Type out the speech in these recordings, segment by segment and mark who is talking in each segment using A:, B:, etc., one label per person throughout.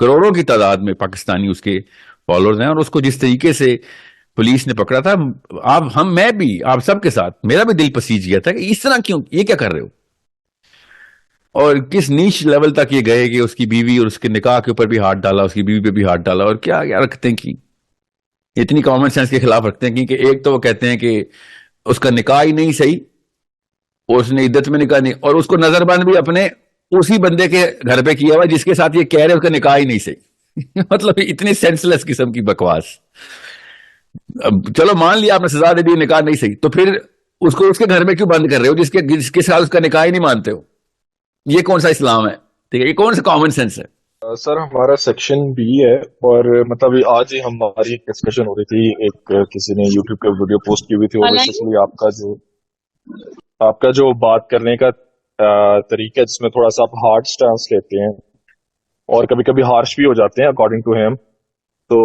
A: کروڑوں کی تعداد میں پاکستانی اس کے فالوورز ہیں, اور اس کو جس طریقے سے پولیس نے پکڑا تھا, میں بھی آپ سب کے ساتھ میرا بھی دل پسیج گیا تھا کہ اس طرح کیوں, یہ کیا کر رہے ہو, اور کس نیچ لیول تک یہ گئے کہ اس کی بیوی اور اس کے نکاح کے اوپر بھی ہاتھ ڈالا, اس کی بیوی پہ بھی ہاتھ ڈالا, اور کیا کیا رکھتے ہیں کہ اتنی کامن سینس کے خلاف رکھتے ہیں کہ ایک تو وہ کہتے ہیں کہ اس کا نکاح ہی نہیں صحیح, اس نے عدت میں نکاح نہیں, اور اس کو نظر بند بھی اپنے اسی بندے کے گھر پہ کیا ہوا جس کے ساتھ یہ کہہ رہے اس کا نکاح ہی نہیں صحیح. مطلب اتنی سینس لیس قسم کی بکواس. اب چلو مان لیا آپ نے سزا دے دی, نکاح نہیں صحیح, تو پھر اس کو اس کے گھر میں کیوں بند کر رہے ہو جس کے ساتھ اس کا نکاح ہی نہیں مانتے ہو؟ یہ کون سا اسلام ہے؟ ٹھیک ہے, یہ کون سا کامن سینس ہے؟
B: سر ہمارا سیکشن بی ہے, اور مطلب آج ہی ہماری ڈسکشن ہو رہی تھی, ایک کسی نے یوٹیوب پہ ویڈیو پوسٹ کی ہوئی تھی, اور بیسیکلی آپ کا جو بات کرنے کا طریقہ ہے جس میں تھوڑا سا آپ ہارڈ سٹانس لیتے ہیں اور کبھی کبھی ہارش بھی ہو جاتے ہیں اکارڈنگ ٹو ہیم, تو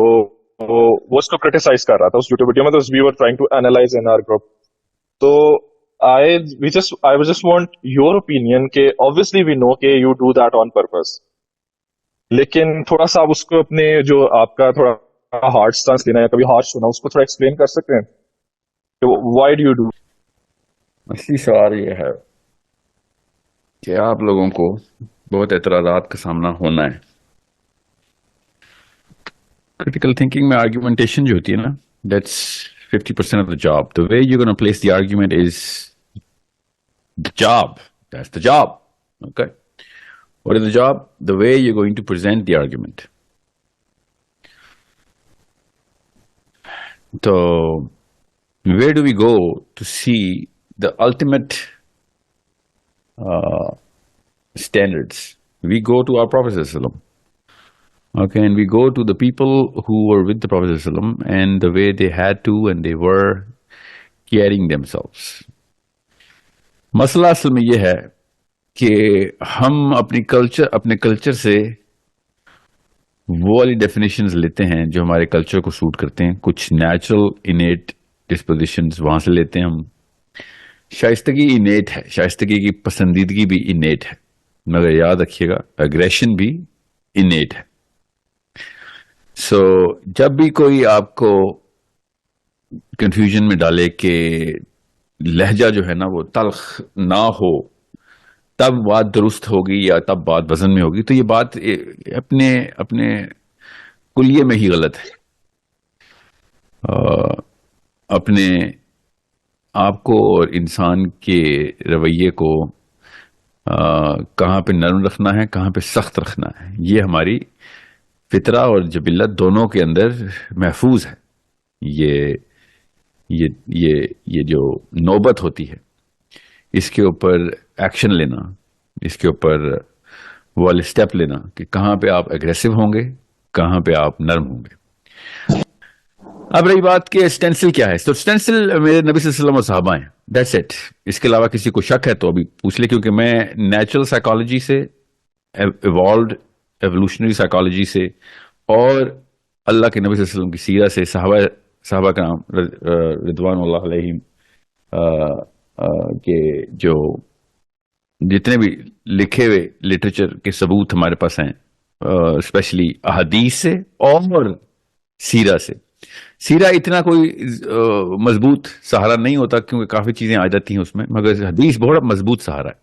B: وہ اس کو کرٹیسائز کر رہا تھا اس یوٹیوب ویڈیو میں, تو we are trying to analyze in our group. تو I just want your opinion کہ obviously we know کہ you do that on purpose, لیکن تھوڑا سا آپ اس کو اپنے جو آپ کا تھوڑا ہارڈ سٹانس لینا ہے, کبھی ہارش ہونا, اس کو تھوڑا ایکسپلین کر سکتے ہیں کہ why do you do.
A: اصلی سوال یہ ہے کہ آپ لوگوں کو بہت اعتراضات کا سامنا ہونا ہے. کریٹیکل تھنکنگ میں آرگیومنٹیشن جو ہوتی ہے نا, that's 50% of the job. The way you're going to place the argument is the job. That's the job. Okay. What is the job? The way you're going to present the argument. So, where do we go to see the ultimate standards? We go to our Prophet sallallahu alaihi wasallam. Okay, and we go to the people who were with the Prophet sallallahu alaihi wasallam and the way they had to and they were carrying themselves. مسئلہ اصل میں یہ ہے کہ ہم اپنے culture سے وہ والی ڈیفینیشنز لیتے ہیں جو ہمارے کلچر کو سوٹ کرتے ہیں, کچھ نیچرل انیٹ ڈسپوزیشنز وہاں سے لیتے ہیں ہم. شائستگی انیٹ ہے, شائستگی کی پسندیدگی بھی انیٹ ہے, مگر یاد رکھیے گا اگریشن بھی انیٹ ہے. سو جب بھی کوئی آپ کو کنفیوژن میں ڈالے کہ لہجہ جو ہے نا وہ تلخ نہ ہو تب بات درست ہوگی یا تب بات وزن میں ہوگی, تو یہ بات اپنے کلیے میں ہی غلط ہے. اپنے آپ کو اور انسان کے رویے کو کہاں پہ نرم رکھنا ہے, کہاں پہ سخت رکھنا ہے, یہ ہماری فطرہ اور جبلت دونوں کے اندر محفوظ ہے. یہ جو نوبت ہوتی ہے اس کے اوپر ایکشن لینا, اس کے اوپر وہ والے اسٹیپ لینا کہ کہاں پہ آپ اگریسو ہوں گے, کہاں پہ آپ نرم ہوں گے. اب رہی بات کہ اسٹینسل کیا ہے, تو اسٹینسل میرے نبی صلی اللہ علیہ وسلم و صحابہ ہیں, دیٹس اٹ. اس کے علاوہ کسی کو شک ہے تو ابھی پوچھ لے, کیونکہ میں نیچرل سائیکالوجی سے, ایوولوشنری سائیکالوجی سے, اور اللہ کے نبی صلی اللہ علیہ وسلم کی سیرت سے, صحابہ کرام رضوان اللہ علیہم کے جو جتنے بھی لکھے ہوئے لٹریچر کے ثبوت ہمارے پاس ہیں, اسپیشلی احادیث سے اور سیرہ سے. سیرہ اتنا کوئی مضبوط سہارا نہیں ہوتا کیونکہ کافی چیزیں آ جاتی ہیں اس میں, مگر حدیث بہت مضبوط سہارا ہے.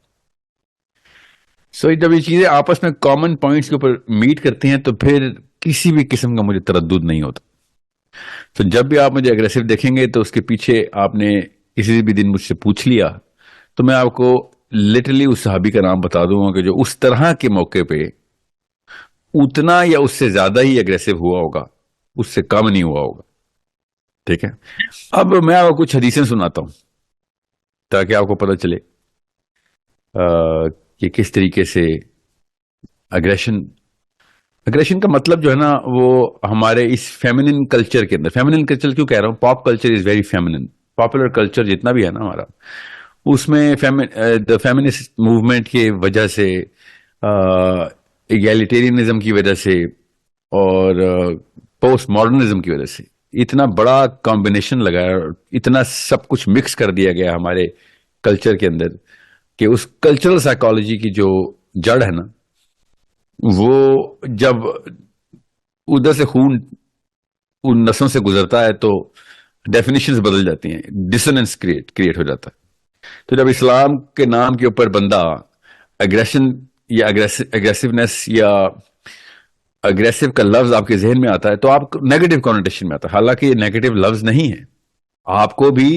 A: سو جب یہ چیزیں آپس میں کامن پوائنٹس کے اوپر میٹ کرتی ہیں تو پھر کسی بھی قسم کا مجھے تردد نہیں ہوتا. تو جب بھی آپ مجھے اگریسو دیکھیں گے تو اس کے پیچھے آپ نے کسی بھی دن مجھ سے پوچھ لیا تو میں آپ کو لٹرلی اس صحابی کا نام بتا دوں گا کہ جو اس طرح کے موقع پہ اتنا یا اس سے زیادہ ہی اگریسو ہوا ہوگا, اس سے کم نہیں ہوا ہوگا. ٹھیک ہے, اب میں آپ کو کچھ حدیثیں سناتا ہوں تاکہ آپ کو پتہ چلے کہ کس طریقے سے اگریشن کا مطلب جو ہے نا وہ ہمارے اس فیمنن کلچر کے اندر, فیمنن کلچر کیوں کہہ رہا ہوں, pop culture is very feminine. Popular culture جتنا بھی ہے نا ہمارا, اس میں فیمنسٹ موومنٹ کی وجہ سے, ایگیلیٹیرینزم کی وجہ سے اور پوسٹ ماڈرنزم کی وجہ سے اتنا بڑا کمبینیشن لگایا, اتنا سب کچھ مکس کر دیا گیا ہمارے کلچر کے اندر کہ اس کلچرل سائیکالوجی کی جو جڑ ہے نا وہ جب ادھر سے خون ان نسوں سے گزرتا ہے تو ڈیفینیشنز بدل جاتی ہیں, ڈسوننس کریٹ ہو جاتا ہے. تو جب اسلام کے نام کے اوپر بندہ اگریشن یا اگریسونیس یا اگریسو کا لفظ آپ کے ذہن میں آتا ہے تو آپ نیگیٹو کونوٹیشن میں آتا ہے, حالانکہ یہ نیگیٹو لفظ نہیں ہے. آپ کو بھی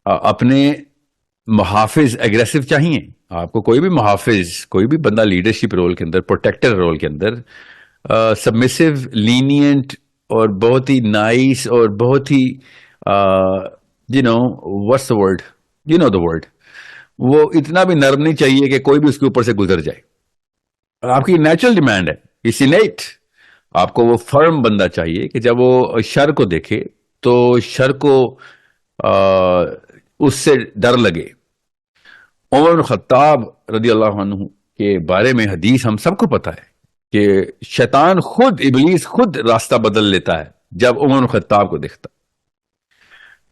A: اپنے محافظ اگریسو چاہیے. آپ کو کوئی بھی محافظ, کوئی بھی بندہ لیڈرشپ رول کے اندر, پروٹیکٹر رول کے اندر سبمسو, لینینٹ اور بہت ہی نائس اور بہت ہی what's the word, the word, وہ اتنا بھی نرم نہیں چاہیے کہ کوئی بھی اس کے اوپر سے گزر جائے. اور آپ کی نیچرل ڈیمانڈ ہے, اسی نیٹ آپ کو وہ فرم بندہ چاہیے کہ جب وہ شر کو دیکھے تو شر کو اس سے ڈر لگے. عمر بن خطاب رضی اللہ عنہ کے بارے میں حدیث ہم سب کو پتا ہے کہ شیطان خود, ابلیس خود راستہ بدل لیتا ہے جب عمر بن خطاب کو دیکھتا.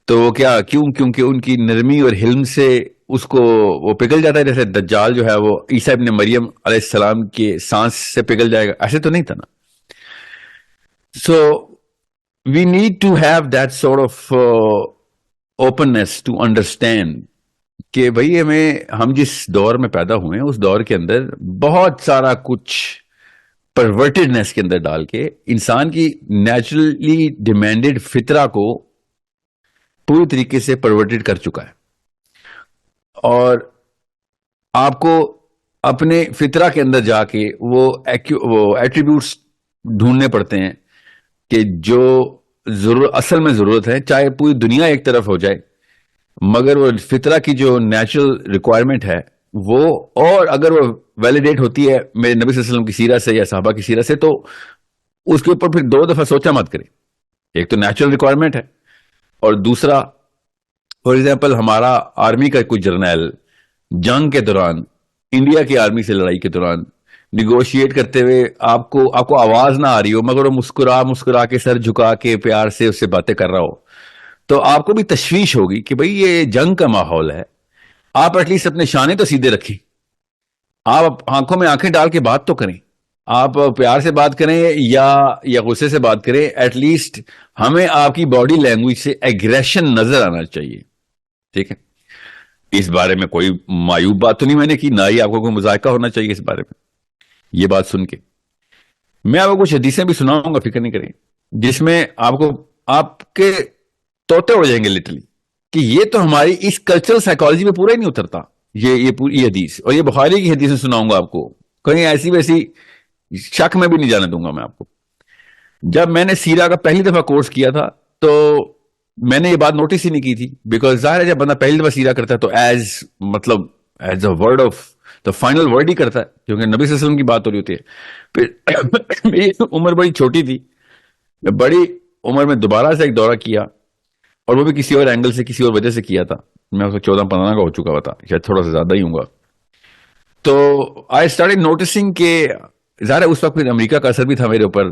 A: تو وہ کیونکہ ان کی نرمی اور حلم سے اس کو وہ پگھل جاتا ہے, جیسے دجال جو ہے وہ عیسیٰ ابن مریم علیہ السلام کے سانس سے پگھل جائے گا, ایسے تو نہیں تھا نا. So we need to have that sort of openness to understand کہ بھائی ہم جس دور میں پیدا ہوئے ہیں اس دور کے اندر بہت سارا کچھ پرورٹڈنس کے اندر ڈال کے انسان کی نیچرلی ڈیمانڈڈ فطرہ کو پوری طریقے سے پرورٹڈ کر چکا ہے. اور آپ کو اپنے فطرہ کے اندر جا کے وہ ایٹریبیوٹس ڈھونڈنے پڑتے ہیں کہ جو اصل میں ضرورت ہے, چاہے پوری دنیا ایک طرف ہو جائے, مگر وہ فطرہ کی جو نیچرل ریکوائرمنٹ ہے وہ, اور اگر وہ ویلیڈیٹ ہوتی ہے میرے نبی صلی اللہ علیہ وسلم کی سیرت سے یا صحابہ کی سیرت سے, تو اس کے اوپر پھر 2 دفعہ سوچا مت کریں. ایک تو نیچرل ریکوائرمنٹ ہے, اور دوسرا فار ایگزامپل ہمارا آرمی کا کوئی جرنیل جنگ کے دوران انڈیا کی آرمی سے لڑائی کے دوران نیگوشیٹ کرتے ہوئے آپ کو آواز نہ آ رہی ہو, مگر وہ مسکرا کے سر جھکا کے پیار سے اس سے باتیں کر رہا ہو, تو آپ کو بھی تشویش ہوگی کہ بھئی یہ جنگ کا ماحول ہے, آپ ایٹ لیسٹ اپنے شانے تو سیدھے رکھیں, آپ آنکھوں میں آنکھیں ڈال کے بات تو کریں, آپ پیار سے بات کریں یا غصے سے بات کریں, ایٹ لیسٹ ہمیں آپ کی باڈی لینگویج سے ایگریشن نظر آنا چاہیے. ٹھیک ہے, اس بارے میں کوئی معیوب بات تو نہیں میں نے کی, نہ ہی آپ کو کوئی مذائقہ ہونا چاہیے اس بارے میں. یہ بات سن کے میں آپ کو کچھ حدیثیں بھی سناؤں گا, فکر نہیں کریں, جس میں آپ کے توتے اڑ جائیں گے لٹرلی, کہ یہ تو ہماری اس کلچرل سائیکالوجی میں پورا ہی نہیں اترتا یہ پوری حدیث. اور یہ بخاری کی حدیثیں سناؤں گا آپ کو, کہیں ایسی ویسی شک میں بھی نہیں جانے دوں گا میں آپ کو. جب میں نے سیرہ کا پہلی دفعہ کورس کیا تھا تو میں نے یہ بات نوٹس ہی نہیں کی تھی, بیکاز ظاہر ہے جب بندہ پہلی دفعہ سیرہ کرتا ہے تو as a word of the final word ہی کرتا ہے, کیونکہ نبی صلی اللہ علیہ وسلم کی بات ہو رہی ہوتی ہے. پھر میری عمر بڑی چھوٹی تھی, میں بڑی عمر میں دوبارہ سے ایک دورہ کیا, اور وہ بھی کسی اور اینگل سے, کسی اور وجہ سے کیا تھا. میں 14-15 کا ہو چکا ہوا تھا, شاید تھوڑا سا زیادہ ہی ہوں گا. تو آئی اسٹارٹڈ نوٹسنگ کہ ظاہر ہے اس وقت پھر امریکہ کا اثر بھی تھا میرے اوپر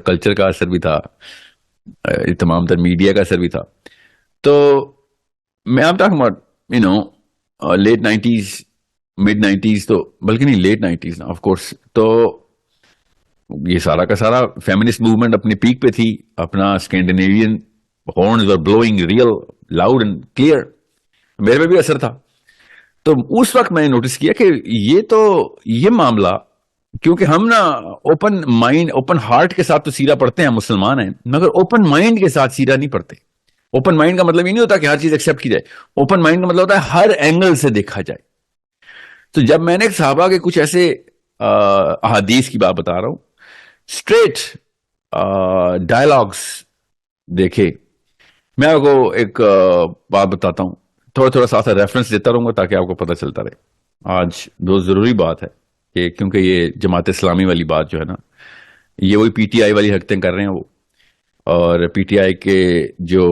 A: کلچر کا اثر بھی تھا, تمام تر میڈیا کا اثر بھی تھا. تو میں آپ لیٹ 90s, mid 90s, تو بلکہ نہیں لیٹ 90s نا آف کورس. تو یہ سارا کا سارا فیمنسٹ موومنٹ اپنی پیک پہ تھی, اپنا Scandinavian horns were blowing real loud and clear, میرے پہ بھی اثر تھا. تو اس وقت میں نے نوٹس کیا کہ یہ معاملہ, کیونکہ ہم نا اوپن مائنڈ, اوپن ہارٹ کے ساتھ تو سیرہ پڑھتے ہیں, مسلمان ہیں, مگر اوپن مائنڈ کے ساتھ سیرہ نہیں پڑھتے. اوپن مائنڈ کا مطلب یہ نہیں ہوتا کہ ہر چیز ایکسپٹ کی جائے, اوپن مائنڈ کا مطلب ہوتا ہے ہر اینگل سے دیکھا جائے. تو جب میں نے صحابہ کے کچھ ایسے احادیث کی بات بتا رہا ہوں, اسٹریٹ ڈائلاگس دیکھے, میں آپ کو ایک بات بتاتا ہوں, تھوڑا سا ریفرنس دیتا رہوں گا تاکہ آپ کو پتہ چلتا رہے. آج بہت ضروری بات ہے کہ کیونکہ یہ جماعت اسلامی والی بات جو ہے نا, یہ وہی پی ٹی آئی والی حرکتیں کر رہے ہیں وہ, اور پی ٹی آئی کے جو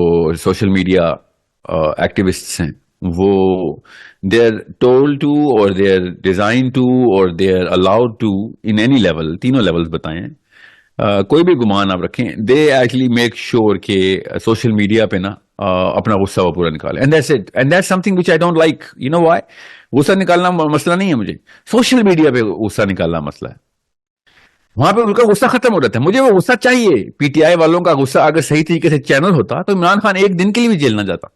A: سوشل میڈیا ایکٹیوسٹس ہیں وہ دے آر ٹولڈ ٹو, اور دے آر ڈیزائن ٹو, اور they are allowed to in any level, تینوں لیولز بتائیں, کوئی بھی گمان آپ رکھیں, دے ایکچولی میک شیور کہ سوشل میڈیا پہ نا اپنا غصہ وہ پورا نکالے. And that's it, and that's something which I don't like. You know why? غصہ نکالنا مسئلہ نہیں ہے مجھے، سوشل میڈیا پہ غصہ نکالنا مسئلہ ہے. وہاں پہ ان کا غصہ ختم ہو جاتا ہے. مجھے وہ غصہ چاہیے. پی ٹی آئی والوں کا غصہ اگر صحیح طریقے سے چینل ہوتا تو عمران خان ایک دن کے لیے بھی جیل نہ جاتا.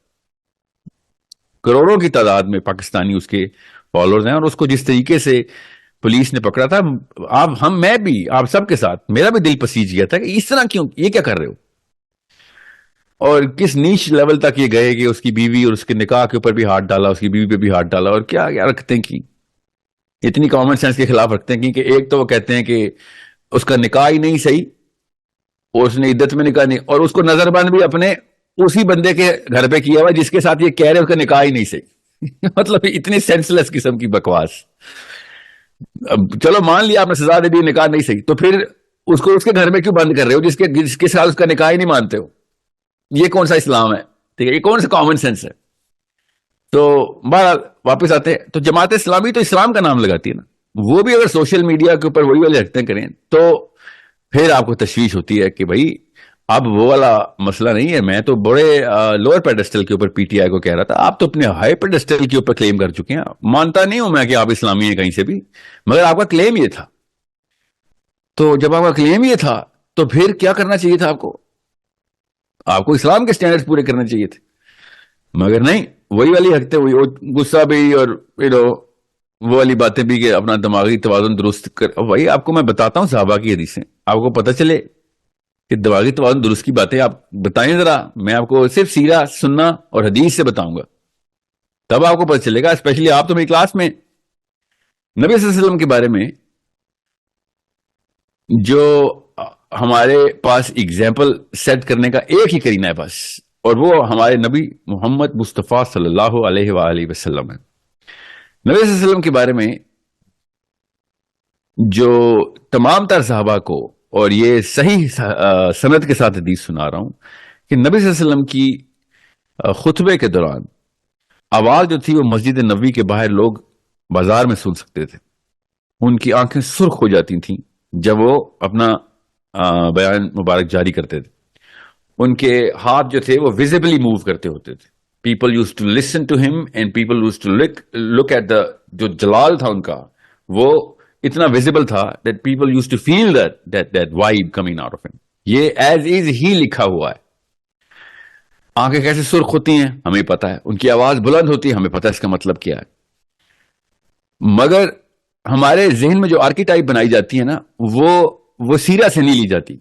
A: کروڑوں کی تعداد میں پاکستانی اس کے فالوورز ہیں، اور اس کو جس طریقے سے پولیس نے پکڑا تھا، میں بھی آپ سب کے ساتھ میرا بھی دل پسیج گیا تھا کہ اس طرح کیوں، یہ کیا کر رہے ہو. اور کس نیچ لیول تک یہ گئے کہ اس کی بیوی اور اس کے نکاح کے اوپر بھی ہاتھ ڈالا، اس کی بیوی پہ بھی ہاتھ ڈالا. اور کیا کیا رکھتے ہیں کہ اتنی کامن سینس کے خلاف رکھتے ہیں کہ ایک تو وہ کہتے ہیں کہ اس کا نکاح ہی نہیں صحیح، اور اس نے عدت میں نکاح نہیں، اور اس کو نظر بند بھی اپنے اسی بندے کے گھر پہ کیا ہوا جس کے ساتھ یہ کہہ رہے اس کا نکاح ہی نہیں صحیح. مطلب اتنی سینس لیس قسم کی بکواس. اب چلو مان لیا آپ نے سزا دے دی، نکاح نہیں صحیح، تو پھر اس کو اس کے گھر میں کیوں بند کر رہے ہو جس کے ساتھ اس کا نکاح ہی نہیں مانتے ہو؟ یہ کون سا اسلام ہے؟ ٹھیک ہے، یہ کون سا کامن سینس ہے؟ تو بہرحال واپس آتے ہیں. تو جماعت اسلامی تو اسلام کا نام لگاتی ہے نا. وہ بھی اگر سوشل میڈیا کے اوپر وہی والے حرکتیں کریں تو پھر آپ کو تشویش ہوتی ہے کہ بھائی اب وہ والا مسئلہ نہیں ہے. میں تو بڑے لوور پیڈسٹل کے اوپر پی ٹی آئی کو کہہ رہا تھا، آپ تو اپنے ہائی پیڈسٹل کے اوپر کلیم کر چکے ہیں. مانتا نہیں ہوں میں کہ آپ اسلامی ہیں کہیں سے بھی، مگر آپ کا کلیم یہ تھا. تو جب آپ کا کلیم یہ تھا تو پھر کیا کرنا چاہیے تھا آپ کو اسلام کے سٹینڈرڈز پورے کرنے چاہیے تھے. مگر نہیں، وہی والی حرکتیں، وہی غصہ بھی، اور وہ والی باتیں بھی کہ اپنا دماغی توازن درست کر. وہی آپ کو میں بتاتا ہوں صحابہ کی حدیثیں، آپ کو پتہ چلے کہ دماغی توازن درست کی باتیں آپ بتائیں ذرا. میں آپ کو صرف سیرہ سننا اور حدیث سے بتاؤں گا، تب آپ کو پتہ چلے گا. اسپیشلی آپ تو میری کلاس میں نبی صلی اللہ علیہ وسلم کے بارے میں جو ہمارے پاس اگزامپل سیٹ کرنے کا ایک ہی کرینہ ہے بس، اور وہ ہمارے نبی محمد مصطفیٰ صلی اللہ علیہ وآلہ وسلم ہے. نبی صلی اللہ علیہ وسلم کے بارے میں جو تمام تر صحابہ کو، اور یہ صحیح سند کے ساتھ حدیث سنا رہا ہوں، کہ نبی صلی اللہ علیہ وسلم کی خطبے کے دوران آواز جو تھی وہ مسجد نبوی کے باہر لوگ بازار میں سن سکتے تھے. ان کی آنکھیں سرخ ہو جاتی تھیں جب وہ اپنا بیان مبارک جاری کرتے تھے. ان کے ہاتھ جو تھے وہ ویزیبلی موو کرتے ہوتے تھے. People used to listen to him and people used to look at the, جو جلال تھا ان کا وہ اتنا ویزیبل تھا that people used to feel that vibe coming out of him. یہ ایز از ہی لکھا ہوا ہے. آنکھیں کیسے سرخ ہوتی ہیں ہمیں پتا ہے، ان کی آواز بلند ہوتی ہے ہمیں پتا ہے اس کا مطلب کیا ہے. مگر ہمارے ذہن میں جو آرکیٹائپ بنائی جاتی ہے نا، وہ سیرہ سے نہیں لی جاتی،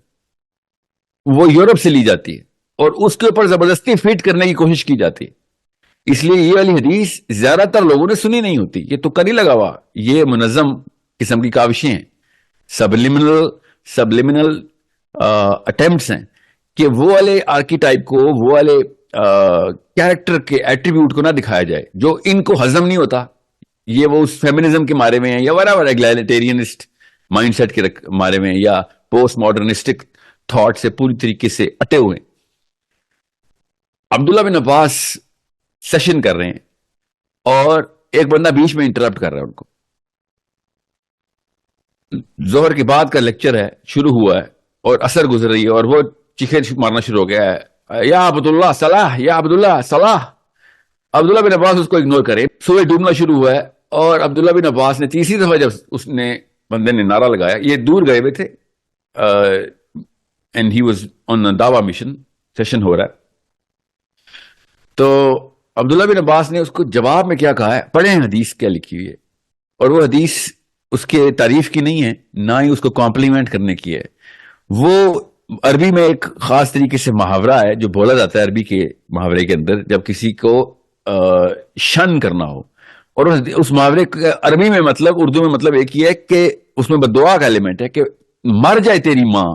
A: وہ یورپ سے لی جاتی ہے، اور اس کے اوپر زبردستی فٹ کرنے کی کوشش کی جاتی ہے. اس لیے یہ والی حدیث زیادہ تر لوگوں نے سنی نہیں ہوتی. یہ تو نہیں لگا ہوا، یہ منظم قسم کی کاوشیں ہیں، سبلیمنل اٹیمپٹس ہیں کہ وہ والے آرکیٹائپ کو، وہ والے کیریکٹر کے ایٹریبیوٹ کو نہ دکھایا جائے جو ان کو ہضم نہیں ہوتا. یہ وہ اس فیمنزم کے مارے میں ہیں، یا whatever ایگلیٹیرینسٹ مائنڈ سیٹ کے مارے میں، یا پوسٹ ماڈرنسٹک تھاٹ سے پوری طریقے سے اٹے ہوئے. عبداللہ بن عباس سیشن کر رہے ہیں اور ایک بندہ بیچ میں انٹرپٹ کر رہا ہے ان کو. ظہر کے بعد کا لیکچر ہے، شروع ہوا ہے اور اثر گزر رہی ہے، اور وہ چیخیں مارنا شروع ہو گیا ہے، یا عبداللہ صلاح، یا عبداللہ صلاح. عبداللہ بن عباس اس کو اگنور کرے. سورج ڈوبنا شروع ہوا ہے، اور عبداللہ بن عباس نے تیسری دفعہ جب اس نے بندے نے نعرہ لگایا، یہ دور گئے ہوئے تھے اینڈ ہی واز آن دعوی مشن، سیشن ہو رہا ہے. تو عبداللہ بن عباس نے اس کو جواب میں کیا کہا ہے، پڑھیں حدیث کیا لکھی ہوئی ہے. اور وہ حدیث اس کے تعریف کی نہیں ہے، نہ ہی اس کو کمپلیمنٹ کرنے کی ہے. وہ عربی میں ایک خاص طریقے سے محاورہ ہے جو بولا جاتا ہے عربی کے محاورے کے اندر، جب کسی کو شن کرنا ہو. اور اس محاورے کا عربی میں مطلب، اردو میں مطلب ایک ہی ہے کہ اس میں بددعا کا ایلیمنٹ ہے کہ مر جائے تیری ماں.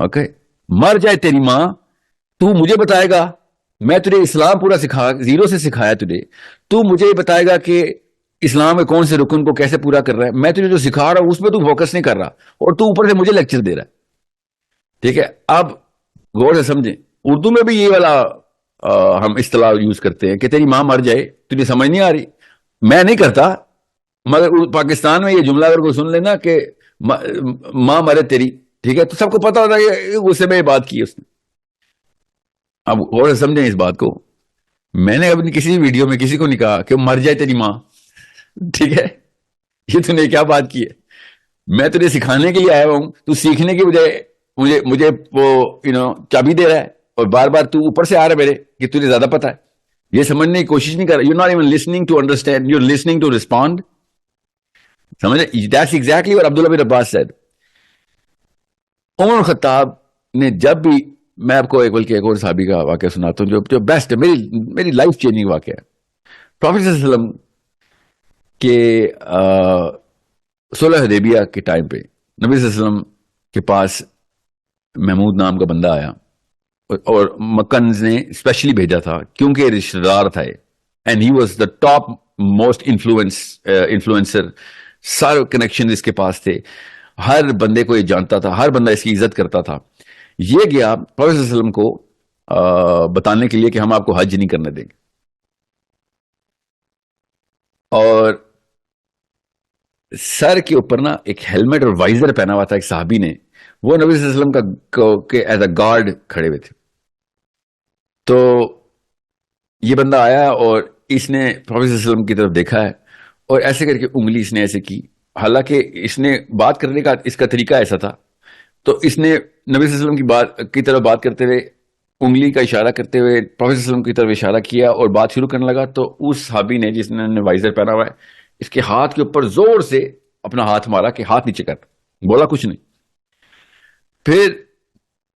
A: اوکے، مر جائے تیری ماں، تو مجھے بتائے گا، میں تجھے اسلام پورا زیرو سے سکھایا تجھے، تو مجھے بتائے گا کہ اسلام کے کون سے رکن کو کیسے پورا کر رہا ہے. میں تجھے جو سکھا رہا ہوں اس میں تو فوکس نہیں کر رہا، اور تو اوپر سے مجھے لیکچر دے رہا ہے. ٹھیک ہے، اب غور سے سمجھیں، اردو میں بھی یہ والا ہم اصطلاح یوز کرتے ہیں کہ تیری ماں مر جائے، تجھے سمجھ نہیں آ رہی. میں نہیں کرتا، مگر پاکستان میں یہ جملہ اگر کوئی سن لینا کہ ماں مرے تیری، ٹھیک ہے، تو سب کو پتا ہوتا ہے کہ غصے میں یہ بات کی اس نے. اب غور سے سمجھیں اس بات کو میں نے اپنی کسی ویڈیو میں کسی کو نہیں کہا کہ مر جائے تیری ماں, ٹھیک ہے, یہ تو نے کیا بات کی ہے. میں تجھے سکھانے کے لیے آیا ہوں, تو سیکھنے کی بجائے مجھے وہ چابی دے رہا ہے, اور بار بار تو اوپر سے آ رہا ہے میرے کہ تجھے زیادہ پتا ہے. یہ سمجھنے کی کوشش نہیں کر رہا. You not even listening to understand, you listening to respond. سمجھ رہے, that's exactly what Abdullah bin Abbas said. Umar Khattab نے جب بھی, میں آپ کو بلکہ ایک اور صحابی کا واقعہ سناتا ہوں جو بیسٹ ہے, میری لائف چینجنگ واقعہ ہے. پروفیٹ صلی اللہ علیہ وسلم کے صلح حدیبیہ کے ٹائم پہ نبی صلی اللہ علیہ وسلم کے پاس محمود نام کا بندہ آیا, اور مکنز نے اسپیشلی بھیجا تھا کیونکہ رشتہ دار تھا, and he was the top most influencer. سارے کنیکشن اس کے پاس تھے, ہر بندے کو یہ جانتا تھا, ہر بندہ اس کی عزت کرتا تھا. یہ گیا پروفیٹ صلی اللہ علیہ وسلم کو بتانے کے لیے کہ ہم آپ کو حج نہیں کرنے دیں گے. اور سر کے اوپر نا ایک ہیلمٹ اور وائزر پہنا ہوا تھا ایک صحابی نے, وہ نبی صلی اللہ علیہ وسلم کا ایز اے گارڈ کھڑے ہوئے تھے. تو یہ بندہ آیا اور اس نے پروفیٹ صلی اللہ علیہ وسلم کی طرف دیکھا ہے, اور ایسے کر کے انگلی اس نے ایسے کی, حالانکہ اس نے بات کرنے کا اس کا طریقہ ایسا تھا. تو اس نے نبی صلی اللہ علیہ وسلم کی طرف بات کرتے ہوئے انگلی کا اشارہ کرتے ہوئے پروفیٹ صلی اللہ علیہ وسلم کی طرف اشارہ کیا اور بات شروع کرنے لگا. تو اس صحابی نے جس نے وائزر پہنا ہوا ہے, اس کے ہاتھ کے اوپر زور سے اپنا ہاتھ مارا کہ ہاتھ نیچے کر, بولا کچھ نہیں. پھر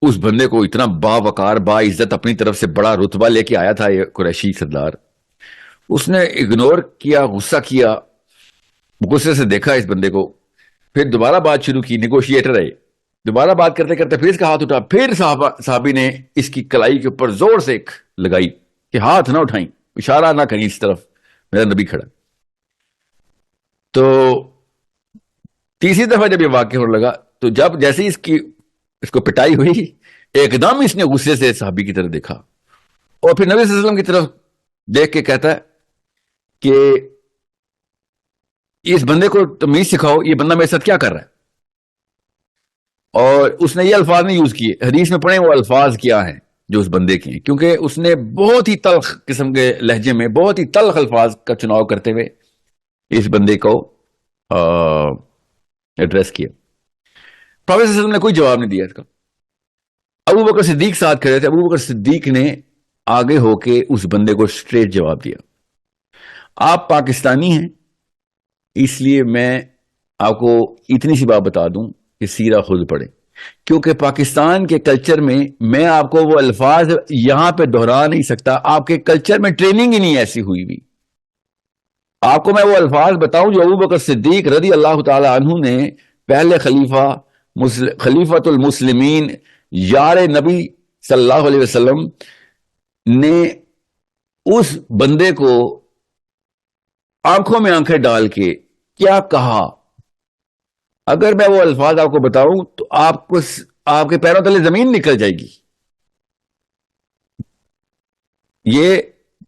A: اس بندے کو اتنا باوقار با عزت اپنی طرف سے بڑا رتبہ لے کے آیا تھا یہ قریشی سردار, اس نے اگنور کیا, غصہ کیا, غصے سے دیکھا اس بندے کو. پھر دوبارہ بات شروع کی, نیگوشیٹر ہے, دوبارہ بات کرتے کرتے پھر اس کا ہاتھ اٹھا. پھر صحابی نے اس کی کلائی کے اوپر زور سے ایک لگائی کہ ہاتھ نہ اٹھائیں, اشارہ نہ کریں اس طرف, میرا نبی کھڑا. تو تیسری دفعہ جب یہ واقع ہونے لگا, تو جب جیسے ہی اس کو پٹائی ہوئی, ایک دم اس نے غصے سے صحابی کی طرف دیکھا, اور پھر نبی صلی اللہ علیہ وسلم کی طرف دیکھ کے کہتا ہے کہ اس بندے کو تمیز سکھاؤ, یہ بندہ میرے ساتھ کیا کر رہا ہے. اور اس نے یہ الفاظ نہیں یوز کیے, حدیث میں پڑھیں وہ الفاظ کیا ہیں جو اس بندے کے ہیں, کیونکہ اس نے بہت ہی تلخ قسم کے لہجے میں بہت ہی تلخ الفاظ کا چناؤ کرتے ہوئے اس بندے کو ایڈریس کیا. پروفیٹ صلی اللہ علیہ وسلم نے کوئی جواب نہیں دیا اس کا. ابو بکر صدیق ساتھ کھڑے تھے, ابو بکر صدیق نے آگے ہو کے اس بندے کو اسٹریٹ جواب دیا, آپ پاکستانی ہیں, اس لیے میں آپ کو اتنی سی بات بتا دوں کہ سیرہ خود پڑھیں, کیونکہ پاکستان کے کلچر میں آپ کو وہ الفاظ یہاں پہ دہرا نہیں سکتا, آپ کے کلچر میں ٹریننگ ہی نہیں ایسی ہوئی بھی. آپ کو میں وہ الفاظ بتاؤں جو ابو بکر صدیق رضی اللہ تعالی عنہ نے, پہلے خلیفۃ المسلمین یار نبی صلی اللہ علیہ وسلم نے اس بندے کو آنکھوں میں آنکھیں ڈال کے کیا کہا. اگر میں وہ الفاظ آپ کو بتاؤں تو آپ کے پیروں تلے زمین نکل جائے گی. یہ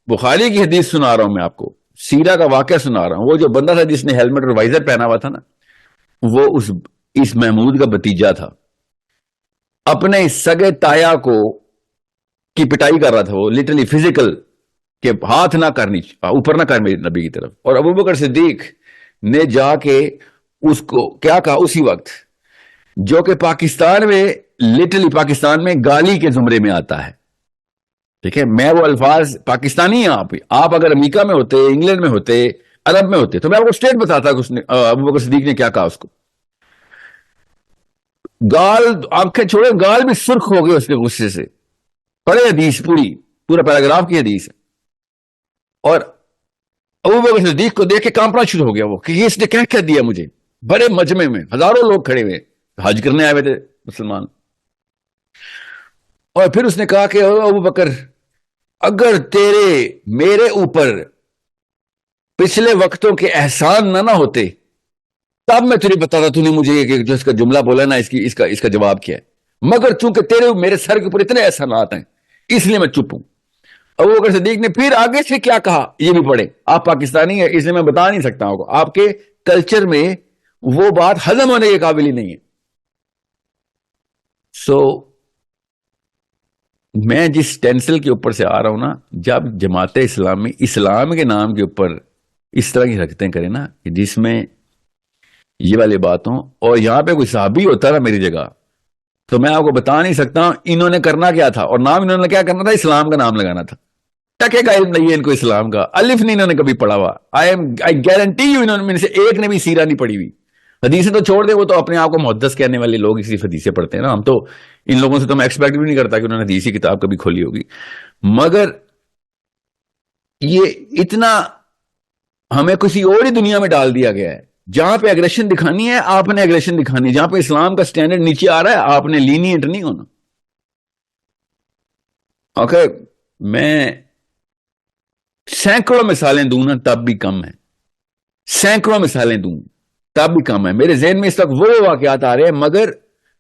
A: بخاری کی حدیث سنا رہا ہوں میں آپ کو, سیرہ کا واقعہ سنا رہا ہوں. وہ جو بندہ تھا جس نے ہیلمٹ اور وائزر پہنا ہوا تھا نا, وہ اس محمود کا بتیجا تھا. اپنے سگے تایا کی پٹائی کر رہا تھا وہ, لٹرلی فزیکل, کہ ہاتھ نہ کرنی, اوپر نہ کر میرے نبی کی طرف. اور ابو بکر صدیق نے جا کے اس کو کیا کہا اسی وقت, جو کہ پاکستان میں لٹرلی پاکستان میں گالی کے زمرے میں آتا ہے. ٹھیک ہے, میں وہ الفاظ پاکستانی ہیں, آپ اگر امریکہ میں ہوتے, انگلینڈ میں ہوتے, عرب میں ہوتے, تو میں آپ کو اسٹیٹ بتاتا کہ اس نے ابو بکر صدیق نے کیا کہا اس کو. گال, آنکھیں چھوڑے, گال بھی سرخ ہو گئے اس کے غصے سے. پڑھے حدیث, پورا پیراگراف کی حدیث ہے. اور ابو بکر صدیق کو دیکھ کے کانپنا شروع ہو گیا وہ, کہ اس نے کیا دیا مجھے. بڑے مجمع میں ہزاروں لوگ کھڑے ہوئے, حج کرنے آئے ہوئے تھے مسلمان. اور پھر اس نے کہا کہ ابو بکر, اگر میرے اوپر پچھلے وقتوں کے احسان نہ ہوتے تب میں تجھے بتاتا, تو نے مجھے جو اس کا جملہ بولا نا, اس کا جواب کیا ہے, مگر چونکہ میرے سر کے اوپر اتنے احسانات ہیں اس لیے میں چپ ہوں. ابو بکر صدیق نے پھر آگے سے کیا کہا یہ بھی پڑھے. آپ پاکستانی ہیں اس لیے میں بتا نہیں سکتا ہوں, آپ کے کلچر میں وہ بات ہضم ہونے کے قابل ہی نہیں ہے. سو میں جس ٹینسل کے اوپر سے آ رہا ہوں نا, جب جماعت اسلامی اسلام کے نام کے اوپر اس طرح کی حرکتیں کریں نا, کہ جس میں یہ والی بات ہوں, اور یہاں پہ کوئی صحابی ہوتا نا میری جگہ, تو میں آپ کو بتا نہیں سکتا انہوں نے کرنا کیا تھا, اور نام انہوں نے کیا کرنا تھا, اسلام کا نام لگانا تھا. ٹکے کا علم نہیں ہے ان کو اسلام کا, الف نہیں انہوں نے کبھی پڑھا ہوا. آئی گارنٹی یو انہوں نے سے ایک نے بھی سیرہ نہیں پڑھی ہوئی. حدیثیں تو چھوڑ دے, وہ تو اپنے آپ کو محدث کہنے والے لوگ صرف حدیثیں پڑھتے ہیں نا. ہم تو ان لوگوں سے تو میں ایکسپیکٹ بھی نہیں کرتا کہ انہوں نے حدیثی کتاب کبھی کھولی ہوگی. مگر یہ اتنا ہمیں کسی اور ہی دنیا میں ڈال دیا گیا ہے, جہاں پہ اگریشن دکھانی ہے آپ نے اگریشن دکھانی ہے, جہاں پہ اسلام کا سٹینڈرڈ نیچے آ رہا ہے آپ نے لینیئنٹ نہیں ہونا. اوکے, میں سینکڑوں مثالیں دوں نا تب بھی کم ہے, سینکڑوں مثالیں دوں تب بھی کم ہے. میرے ذہن میں اس وقت وہ واقعات آ رہے ہیں, مگر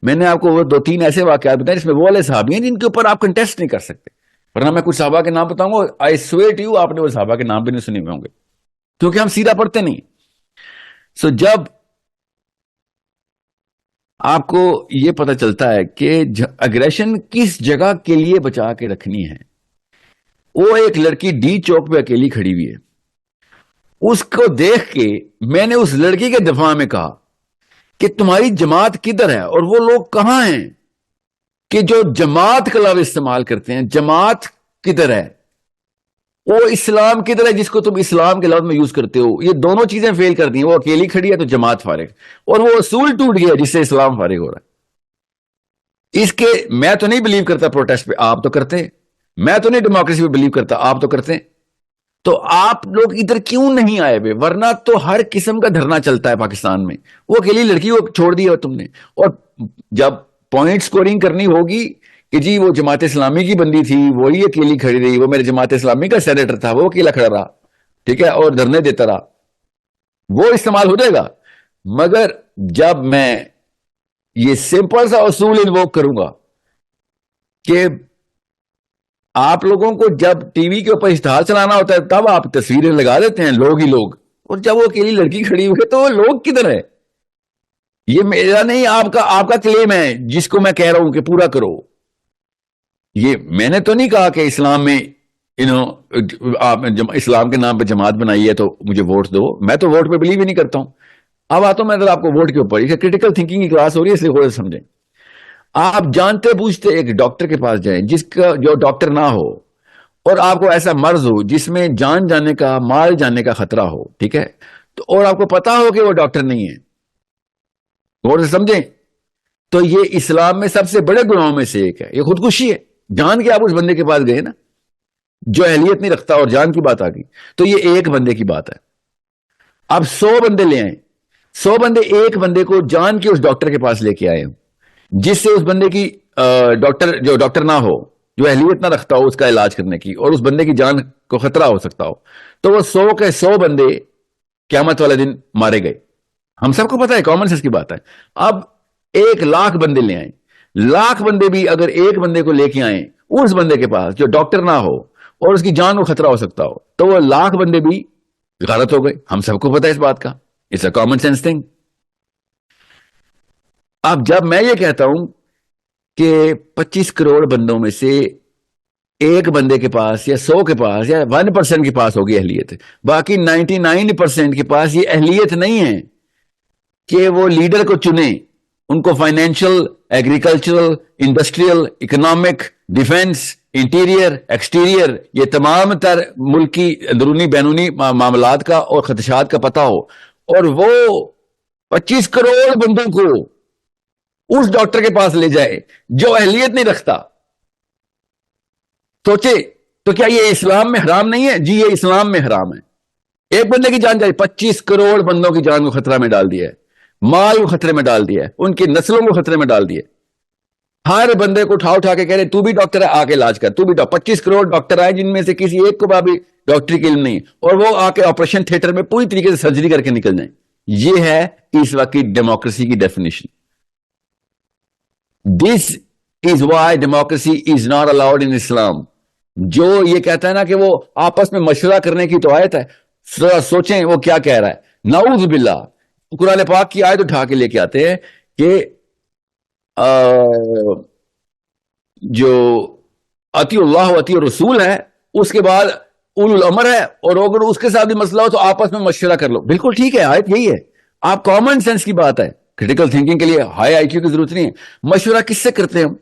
A: میں نے آپ کو وہ 2-3 ایسے واقعات بتائے جس میں وہ والے صحابی ہیں جن کے اوپر آپ کنٹیسٹ نہیں کر سکتے. ورنہ میں کچھ صحابہ کے نام بتاؤں گا, آئی سویئر ٹو یو آپ نے وہ صحابہ کے نام بھی نہیں سنے ہوئے ہوں گے, کیونکہ ہم سیدھا پڑھتے نہیں. سو جب آپ کو یہ پتہ چلتا ہے کہ اگریشن کس جگہ کے لیے بچا کے رکھنی ہے. وہ ایک لڑکی ڈی چوک پہ اکیلی کھڑی ہوئی ہے, اس کو دیکھ کے میں نے اس لڑکی کے دفاع میں کہا کہ تمہاری جماعت کدھر ہے, اور وہ لوگ کہاں ہیں کہ جو جماعت کا لفظ استعمال کرتے ہیں. جماعت کدھر ہے, وہ اسلام کدھر ہے جس کو تم اسلام کے لفظ میں یوز کرتے ہو. یہ دونوں چیزیں فیل کر دی ہیں, وہ اکیلی کھڑی ہے تو جماعت فارغ, اور وہ اصول ٹوٹ گیا جس سے اسلام فارغ ہو رہا ہے. اس کے میں تو نہیں بلیو کرتا پروٹیسٹ پہ, آپ تو کرتے ہیں. میں تو نہیں ڈیموکریسی پہ بلیو کرتا, آپ تو کرتے ہیں. تو آپ لوگ ادھر کیوں نہیں آئے ہوئے؟ ورنہ تو ہر قسم کا دھرنا چلتا ہے پاکستان میں. وہ اکیلی لڑکی کو چھوڑ دیا تم نے, اور جب پوائنٹ سکورنگ کرنی ہوگی کہ جی وہ جماعت اسلامی کی بندی تھی, وہی اکیلی کھڑی رہی, وہ میرے جماعت اسلامی کا سینیٹر تھا, وہ اکیلا کھڑا رہا, ٹھیک ہے, اور دھرنے دیتا رہا, وہ استعمال ہو جائے گا. مگر جب میں یہ سمپل سا اصول انووک کروں گا کہ آپ لوگوں کو جب ٹی وی کے اوپر اشتہار چلانا ہوتا ہے تب آپ تصویریں لگا دیتے ہیں, لوگ ہی لوگ, اور جب وہ اکیلی لڑکی کھڑی ہوئی ہے تو وہ لوگ کدھر ہے؟ یہ میرا نہیں, آپ کا کلیم ہے جس کو میں کہہ رہا ہوں کہ پورا کرو. یہ میں نے تو نہیں کہا کہ اسلام میں آپ اسلام کے نام پہ جماعت بنائی ہے تو مجھے ووٹ دو. میں تو ووٹ پہ بلیو ہی نہیں کرتا ہوں. اب آتا ہوں میں آپ کو ووٹ کے اوپر. یہ کریٹیکل تھنکنگ کی کلاس ہو رہی ہے, اس لیے خود سمجھیں. آپ جانتے پوچھتے ایک ڈاکٹر کے پاس جائیں جس کا جو ڈاکٹر نہ ہو, اور آپ کو ایسا مرض ہو جس میں جان جانے کا مال جانے کا خطرہ ہو, ٹھیک ہے, تو اور آپ کو پتا ہو کہ وہ ڈاکٹر نہیں ہے, غور سے سمجھیں, تو یہ اسلام میں سب سے بڑے گناہوں میں سے ایک ہے. یہ خودکشی ہے. جان کے آپ اس بندے کے پاس گئے نا جو اہلیت نہیں رکھتا, اور جان کی بات آ گئی, تو یہ ایک بندے کی بات ہے. اب 100 بندے لے آئیں, 100 بندے ایک بندے کو جان کے اس ڈاکٹر کے پاس لے کے آئے ہوں جس سے اس بندے کی جو ڈاکٹر نہ ہو, جو اہلیت نہ رکھتا ہو اس کا علاج کرنے کی, اور اس بندے کی جان کو خطرہ ہو سکتا ہو, تو وہ 100 کے 100 بندے قیامت والے دن مارے گئے. ہم سب کو پتا ہے, کامن سینس کی بات ہے. اب 1,00,000 بندے لے آئیں, 1,00,000 بندے بھی اگر ایک بندے کو لے کے آئیں اس بندے کے پاس جو ڈاکٹر نہ ہو اور اس کی جان کو خطرہ ہو سکتا ہو, تو وہ 1,00,000 بندے بھی غلط ہو گئے. ہم سب کو پتا ہے اس بات کا. It's a common sense thing. اب جب میں یہ کہتا ہوں کہ 25 کروڑ بندوں میں سے ایک بندے کے پاس یا 100 کے پاس یا 1% کے پاس ہوگی اہلیت, باقی 99% کے پاس یہ اہلیت نہیں ہے کہ وہ لیڈر کو چنے, ان کو financial, agricultural, industrial, economic, defence, interior, exterior, یہ تمام تر ملکی اندرونی بیرونی معاملات کا اور خدشات کا پتہ ہو, اور وہ 25 کروڑ بندوں کو اس ڈاکٹر کے پاس لے جائے جو اہلیت نہیں رکھتا. سوچے تو کیا یہ اسلام میں حرام نہیں ہے؟ جی یہ اسلام میں حرام ہے. ایک بندے کی جان جائے, 25 کروڑ بندوں کی جان کو خطرہ میں ڈال دیا ہے, مال کو خطرے میں ڈال دیا ہے, ان کی نسلوں کو خطرے میں ڈال دیا. ہر بندے کو اٹھا کے کہہ رہے تو بھی ڈاکٹر ہے, آ کے علاج کر, تو بھی 25 کروڑ ڈاکٹر آئے جن میں سے کسی ایک کو بھی ڈاکٹری کا علم نہیں, اور وہ آ کے آپریشن تھیٹر میں پوری طریقے سے سرجری کر کے نکل جائیں. یہ ہے اس وقت کی ڈیموکریسی کی definition. This is why democracy is not allowed in Islam. جو یہ کہتا ہے نا کہ وہ آپس میں مشورہ کرنے کی تو آیت ہے, سوچیں وہ کیا کہہ رہا ہے. نعوذ باللہ, قرآن پاک کی آیت اٹھا کے لے کے آتے ہیں کہ جو اطیع اللہ و اطیع رسول ہے, اس کے بعد اولو الامر ہے, اور اگر اس کے ساتھ بھی مسئلہ ہو تو آپس میں مشورہ کر لو. بالکل ٹھیک ہے, آیت یہی ہے. آپ کامن سینس کی بات ہے, کریٹیکل تھنکنگ کے لیے ہائی آئی کیو کی ضرورت نہیں ہے. مشورہ کس سے کرتے ہیں ہم؟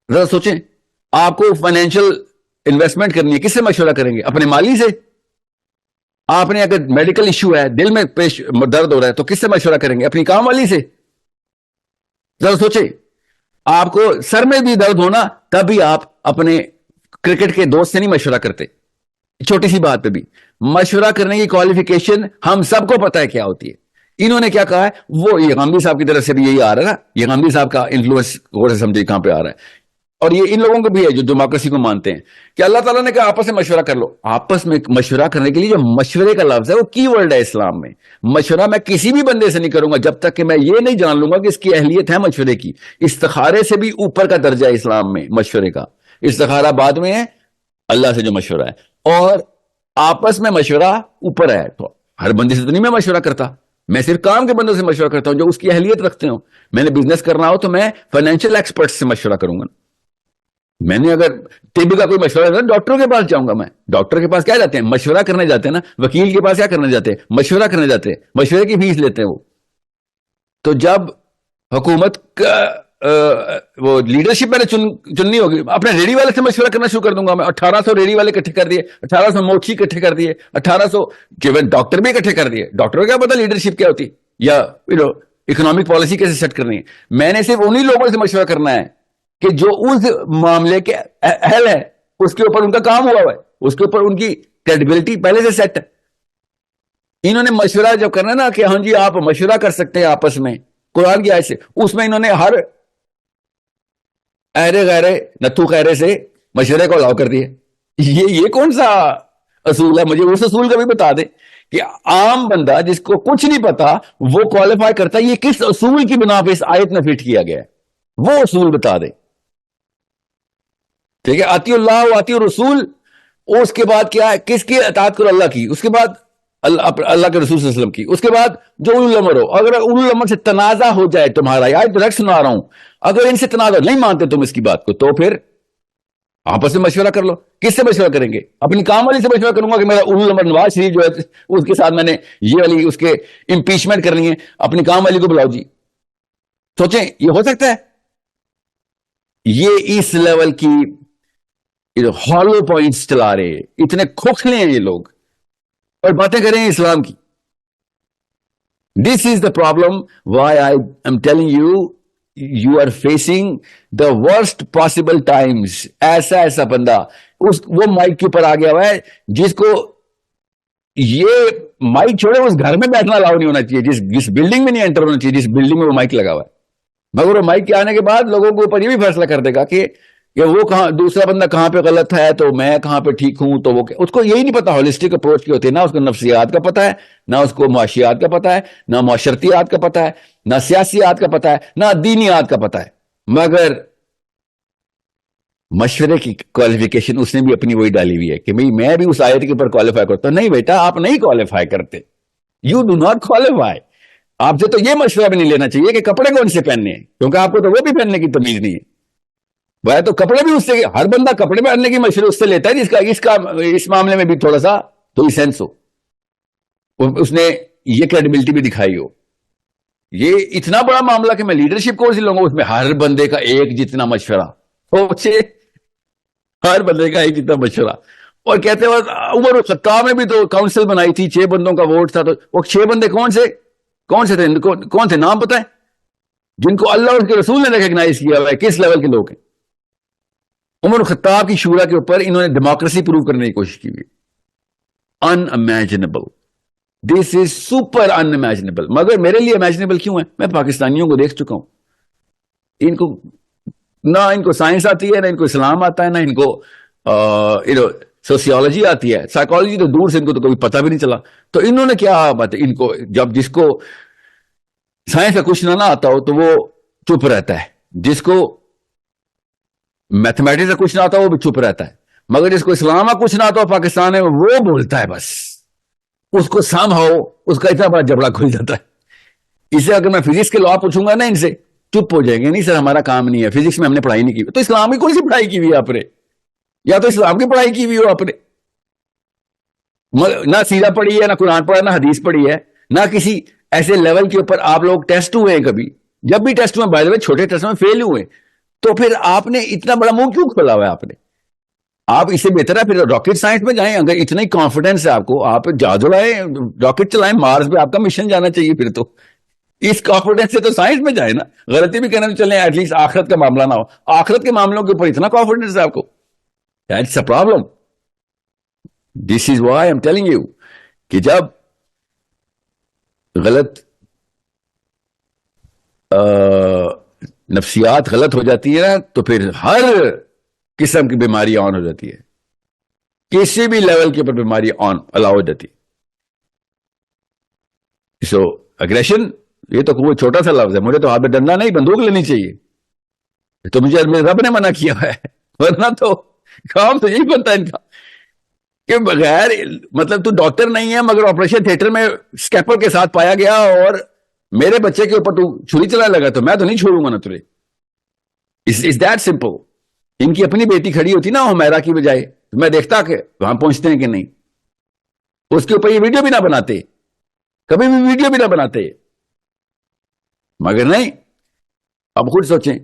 A: ذرا سوچیں. آپ کو فائنینشیل انویسٹمنٹ کرنی ہے, کس سے مشورہ کریں گے؟ اپنے مالی سے. آپ نے اگر میڈیکل ایشو ہے, دل میں درد ہو رہا ہے, تو کس سے مشورہ کریں گے؟ اپنی کام والی سے. ذرا سوچیں. آپ کو سر میں بھی درد ہونا, تب بھی آپ اپنے کرکٹ کے دوست سے نہیں مشورہ کرتے, چھوٹی سی بات پہ بھی. مشورہ کرنے کی کوالیفیکیشن ہم سب کو پتا ہے کیا ہوتی ہے. انہوں نے کیا کہا ہے, وہ یہ غامدی صاحب کی طرف سے بھی یہی آ رہا ہے نا, یہ غامدی صاحب کا انفلوئنس سمجھے کہاں پہ آ رہا ہے, اور یہ ان لوگوں کو بھی ہے جو ڈیموکریسی کو مانتے ہیں کہ اللہ تعالیٰ نے کہا آپس میں مشورہ کر لو. آپس میں مشورہ کرنے کے لیے جو مشورے کا لفظ ہے وہ کی ورڈ ہے اسلام میں. مشورہ میں کسی بھی بندے سے نہیں کروں گا جب تک کہ میں یہ نہیں جان لوں گا کہ اس کی اہلیت ہے مشورے کی. استخارے سے بھی اوپر کا درجہ ہے اسلام میں مشورے کا. استخارہ بعد میں ہے, اللہ سے جو مشورہ ہے, اور آپس میں مشورہ اوپر ہے. تو ہر بندے سے تو نہیں میں مشورہ کرتا, میں صرف کام کے بندوں سے مشورہ کرتا ہوں جو اس کی اہلیت رکھتے ہوں. میں نے بزنس کرنا ہو تو میں فائنینشیل ایکسپرٹ سے مشورہ کروں گا. میں نے اگر طب کا کوئی مشورہ کرنا, ڈاکٹر کے پاس جاؤں گا. میں ڈاکٹر کے پاس کیا جاتے ہیں؟ مشورہ کرنے جاتے ہیں نا. وکیل کے پاس کیا کرنے جاتے ہیں؟ مشورہ کرنے جاتے ہیں, مشورے کی فیس لیتے ہیں وہ. تو جب حکومت کا وہ لیڈرشپ میں نے چننی ہوگی, اپنے ریڈی والے سے مشورہ کرنا شروع کر دوں گا. میں 1800 ریڈی والے اکٹھے کر دیے, 1800 موچی اکٹھے کر دیے, 1800 ڈاکٹر بھی اکٹھے کر دیے. ڈاکٹر کو کیا پتا لیڈرشپ کیا ہوتی, یا اکنامک پالیسی کیسے سیٹ کرنی ہے. میں نے صرف انہی لوگوں سے مشورہ کرنا ہے کہ جو اس معاملے کے اہل ہے, اس کے اوپر ان کا کام ہوا ہے, اس کے اوپر ان کی کریڈیبلٹی پہلے سے سیٹ ہے. انہوں نے مشورہ جب کرنا نا کہ ہاں جی آپ مشورہ کر سکتے ہیں آپس میں, قرآن کی آیت سے, اس میں انہوں نے ہر ایرے غیرے نتھو خیرے سے مشورے کو الاؤ کر دیا. یہ کون سا اصول ہے؟ مجھے اس اصول کا بھی بتا دیں کہ عام بندہ جس کو کچھ نہیں پتا وہ کوالیفائی کرتا ہے, یہ کس اصول کی بنا پہ اس آیت میں فٹ کیا گیا ہے, وہ اصول بتا دیں. ٹھیک ہے, اطیع اللہ و اطیع رسول. اس کے بعد کیا ہے؟ کس کی اطاعت کرو؟ اللہ کی. اس کے بعد اللہ کے رسول صلی اللہ علیہ وسلم کی. اس کے بعد جو اولو الامر ہو. اگر اولو الامر سے تنازع ہو جائے تمہارا, یا ڈائریکٹ سنا رہا ہوں, اگر ان سے تنازع نہیں مانتے تم اس کی بات کو, تو پھر آپس میں مشورہ کر لو. کس سے مشورہ کریں گے؟ اپنی کام والی سے مشورہ کروں گا کہ میرا اولو الامر نواز شریف جو ہے اس کے ساتھ میں نے یہ والی اس کے امپیچمنٹ کرنی ہے, اپنی کام والی کو بلاؤ جی. سوچیں یہ ہو سکتا ہے؟ یہ اس لیول کی ہالو پوائنٹس چلا رہے, اتنے کھوکھلے ہیں یہ لوگ, اور باتیں کریں اسلام کی. This is the problem why I am telling you, you are facing the worst possible times. ایسا بندہ وہ مائک کے اوپر آ گیا ہوا ہے جس کو یہ مائک چھوڑے اس گھر میں بیٹھنا الاؤ نہیں ہونا چاہیے, جس بلڈنگ میں نہیں انٹر ہونا چاہیے جس بلڈنگ میں وہ مائک لگا ہوا ہے. مگر وہ مائک کے آنے کے بعد لوگوں کے اوپر یہ بھی فیصلہ کر دے گا کہ وہ کہاں, دوسرا بندہ کہاں پہ غلط ہے تو میں کہاں پہ ٹھیک ہوں. تو وہ اس کو یہی نہیں پتا ہولسٹک اپروچ کی ہوتی ہے, نہ اس کو نفسیات کا پتا ہے, نہ اس کو معاشیات کا پتا ہے, نہ معاشرتیات کا پتا ہے, نہ سیاسیات کا پتا ہے, نہ دینیات کا پتا ہے. مگر مشورے کی کوالیفیکیشن اس نے بھی اپنی وہی ڈالی ہوئی ہے کہ میں بھی اس آیت کے اوپر کوالیفائی کرتا ہوں. نہیں بیٹا, آپ نہیں کوالیفائی کرتے, یو ڈو ناٹ کوالیفائی. آپ سے تو یہ مشورہ بھی نہیں لینا چاہیے کہ کپڑے کون سے پہننے ہیں, کیونکہ آپ کو تو وہ بھی پہننے کی تمیز نہیں ہے. وہ تو کپڑے بھی اس سے, ہر بندہ کپڑے پہننے کی مشورے اس سے لیتا ہے جس کا اس معاملے میں بھی تھوڑا سا تو سینس ہو, اس نے یہ کریڈیبلٹی بھی دکھائی ہو. یہ اتنا بڑا معاملہ کہ میں لیڈرشپ کورس لوں گا, اس میں ہر بندے کا ایک جتنا مشورہ, ہر بندے کا ایک جتنا مشورہ. اور کہتے ہیں عمر الخطاب نے بھی تو کاؤنسل بنائی تھی, 6 بندوں کا ووٹ تھا, تو وہ 6 بندے کون سے تھے, کون تھے نام پتہ ہے, جن کو اللہ اور اس کے رسول نے ریکگنائز کیا ہوا ہے کس لیول کے لوگ ہیں. عمر الخطاب کی شورا کے اوپر انہوں نے ڈیموکریسی پروو کرنے کی کوشش کی ہوئی. Unimaginable, this is super unimaginable. مگر میرے لیے امیجنیبل کیوں ہے؟ میں پاکستانیوں کو دیکھ چکا ہوں, نہ ان کو سائنس آتی ہے, نہ ان کو اسلام آتا ہے, نہ ان کو سوسیولوجی آتی ہے. سائیکالوجی تو دور سے ان کو تو کبھی پتہ بھی نہیں چلا. تو انہوں نے کیا بات ہے, ان کو جس کو سائنس کا کچھ نہ آتا ہو تو وہ چپ رہتا ہے, جس کو میتھمیٹکس کا کچھ نہ آتا ہو وہ بھی چپ رہتا ہے. مگر جس کو اسلام کا کچھ نہ آتا ہو پاکستان میں, وہ بولتا ہے. بس اس کو سام ہو, اس کا اتنا بڑا جبڑا کھل جاتا ہے. اسے اگر میں فزکس کے لا پوچھوں گا نا ان سے چپ ہو جائیں گے, نہیں سر ہمارا کام نہیں ہے, فزکس میں ہم نے پڑھائی نہیں کی. تو اسلام کی کون سی پڑھائی کی ہوئی ہے آپ نے؟ یا تو اسلام کی پڑھائی کی ہوئی ہو آپ نے, نہ سیرہ پڑھی ہے, نہ قرآن پڑھا, نہ حدیث پڑھی ہے, نہ کسی ایسے لیول کے اوپر آپ لوگ ٹیسٹ ہوئے ہیں کبھی. جب بھی ٹیسٹ ہوئے بائی دا وے چھوٹے ٹیسٹ میں فیل ہوئے, تو پھر آپ نے اتنا بڑا منہ کیوں کھولا ہوا ہے آپ نے؟ آپ اس سے بہتر ہے پھر راکٹ سائنس میں جائیں. اگر اتنا ہی کانفیڈینس ہے آپ کو, آپ جہاز اڑائیں, راکٹ چلائیں, مارس پہ آپ کا مشن جانا چاہیے. پھر تو اس کانفیڈینس سے تو سائنس میں جائیں نا. غلطی بھی کرنے چلیں, ایٹ لیسٹ آخرت کا معاملہ نہ ہو. آخرت کے معاملوں کے اوپر اتنا کانفیڈینس ہے آپ کو, it's a problem. This is why I am telling you کہ جب غلط نفسیات غلط ہو جاتی ہے تو پھر ہر قسم کی بیماری آن ہو جاتی ہے, کسی بھی لیول کے اوپر بیماری آن الاؤ ہو جاتی ہے. سو اگریشن یہ تو کوئی چھوٹا سا لفظ ہے, مجھے تو ہاتھ میں ڈنڈا نہیں بندوق لینی چاہیے, تو مجھے رب نے منع کیا ہے, ورنہ تو کام تو یہی بنتا ہے ان کا کہ بغیر مطلب تو ڈاکٹر نہیں ہے مگر آپریشن تھیٹر میں اسکیپر کے ساتھ پایا گیا اور میرے بچے کے اوپر تو چھری چلانے لگا, تو میں تو نہیں چھوڑوں گا نا تجھے. Is that simple. ان کی اپنی بیٹی کھڑی ہوتی نا ہمیرا کی بجائے, تو میں دیکھتا کہ وہاں پہنچتے ہیں کہ نہیں, اس کے اوپر یہ ویڈیو بھی نہ بناتے, کبھی بھی ویڈیو بھی نہ بناتے. مگر نہیں, اب خود سوچیں,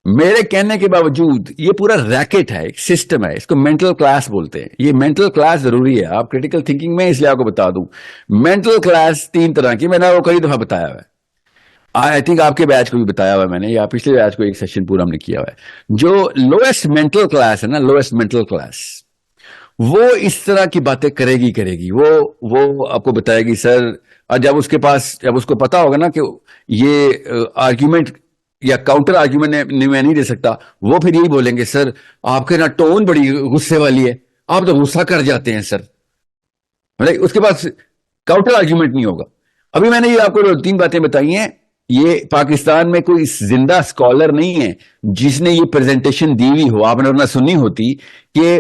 A: میرے کہنے کے باوجود یہ پورا ریکٹ ہے, ایک سسٹم ہے, اس کو مینٹل کلاس بولتے ہیں. یہ مینٹل کلاس ضروری ہے. آپ کریٹیکل تھنکنگ میں اس لیے آپ کو بتا دوں, مینٹل کلاس 3 طرح کی, میں نے وہ کئی دفعہ بتایا ہوا ہے. آئی تھنک آپ کے بیچ کو بھی بتایا ہوا ہے میں نے, یا پچھلے بیچ کو ایک سیشن پورا ہم نے کیا ہوا ہے. جو لوئسٹ مینٹل کلاس ہے نا, لوئسٹ مینٹل کلاس, وہ اس طرح کی باتیں کرے گی. وہ آپ کو بتائے گی سر, اور جب اس کو پتا ہوگا نا کہ یہ آرگیومنٹ یا کاؤنٹر آرگیومنٹ میں نہیں دے سکتا, وہ پھر یہی بولیں گے سر آپ کے نا ٹون بڑی غصے والی ہے, آپ تو غصہ کر جاتے ہیں سر. اس کے پاس کاؤنٹر آرگیومنٹ نہیں ہوگا. ابھی میں نے یہ آپ کو 3 باتیں بتائی ہیں. یہ پاکستان میں کوئی زندہ اسکالر نہیں ہے جس نے یہ پریزنٹیشن دی ہوئی ہو, آپ نے ورنہ سنی ہوتی کہ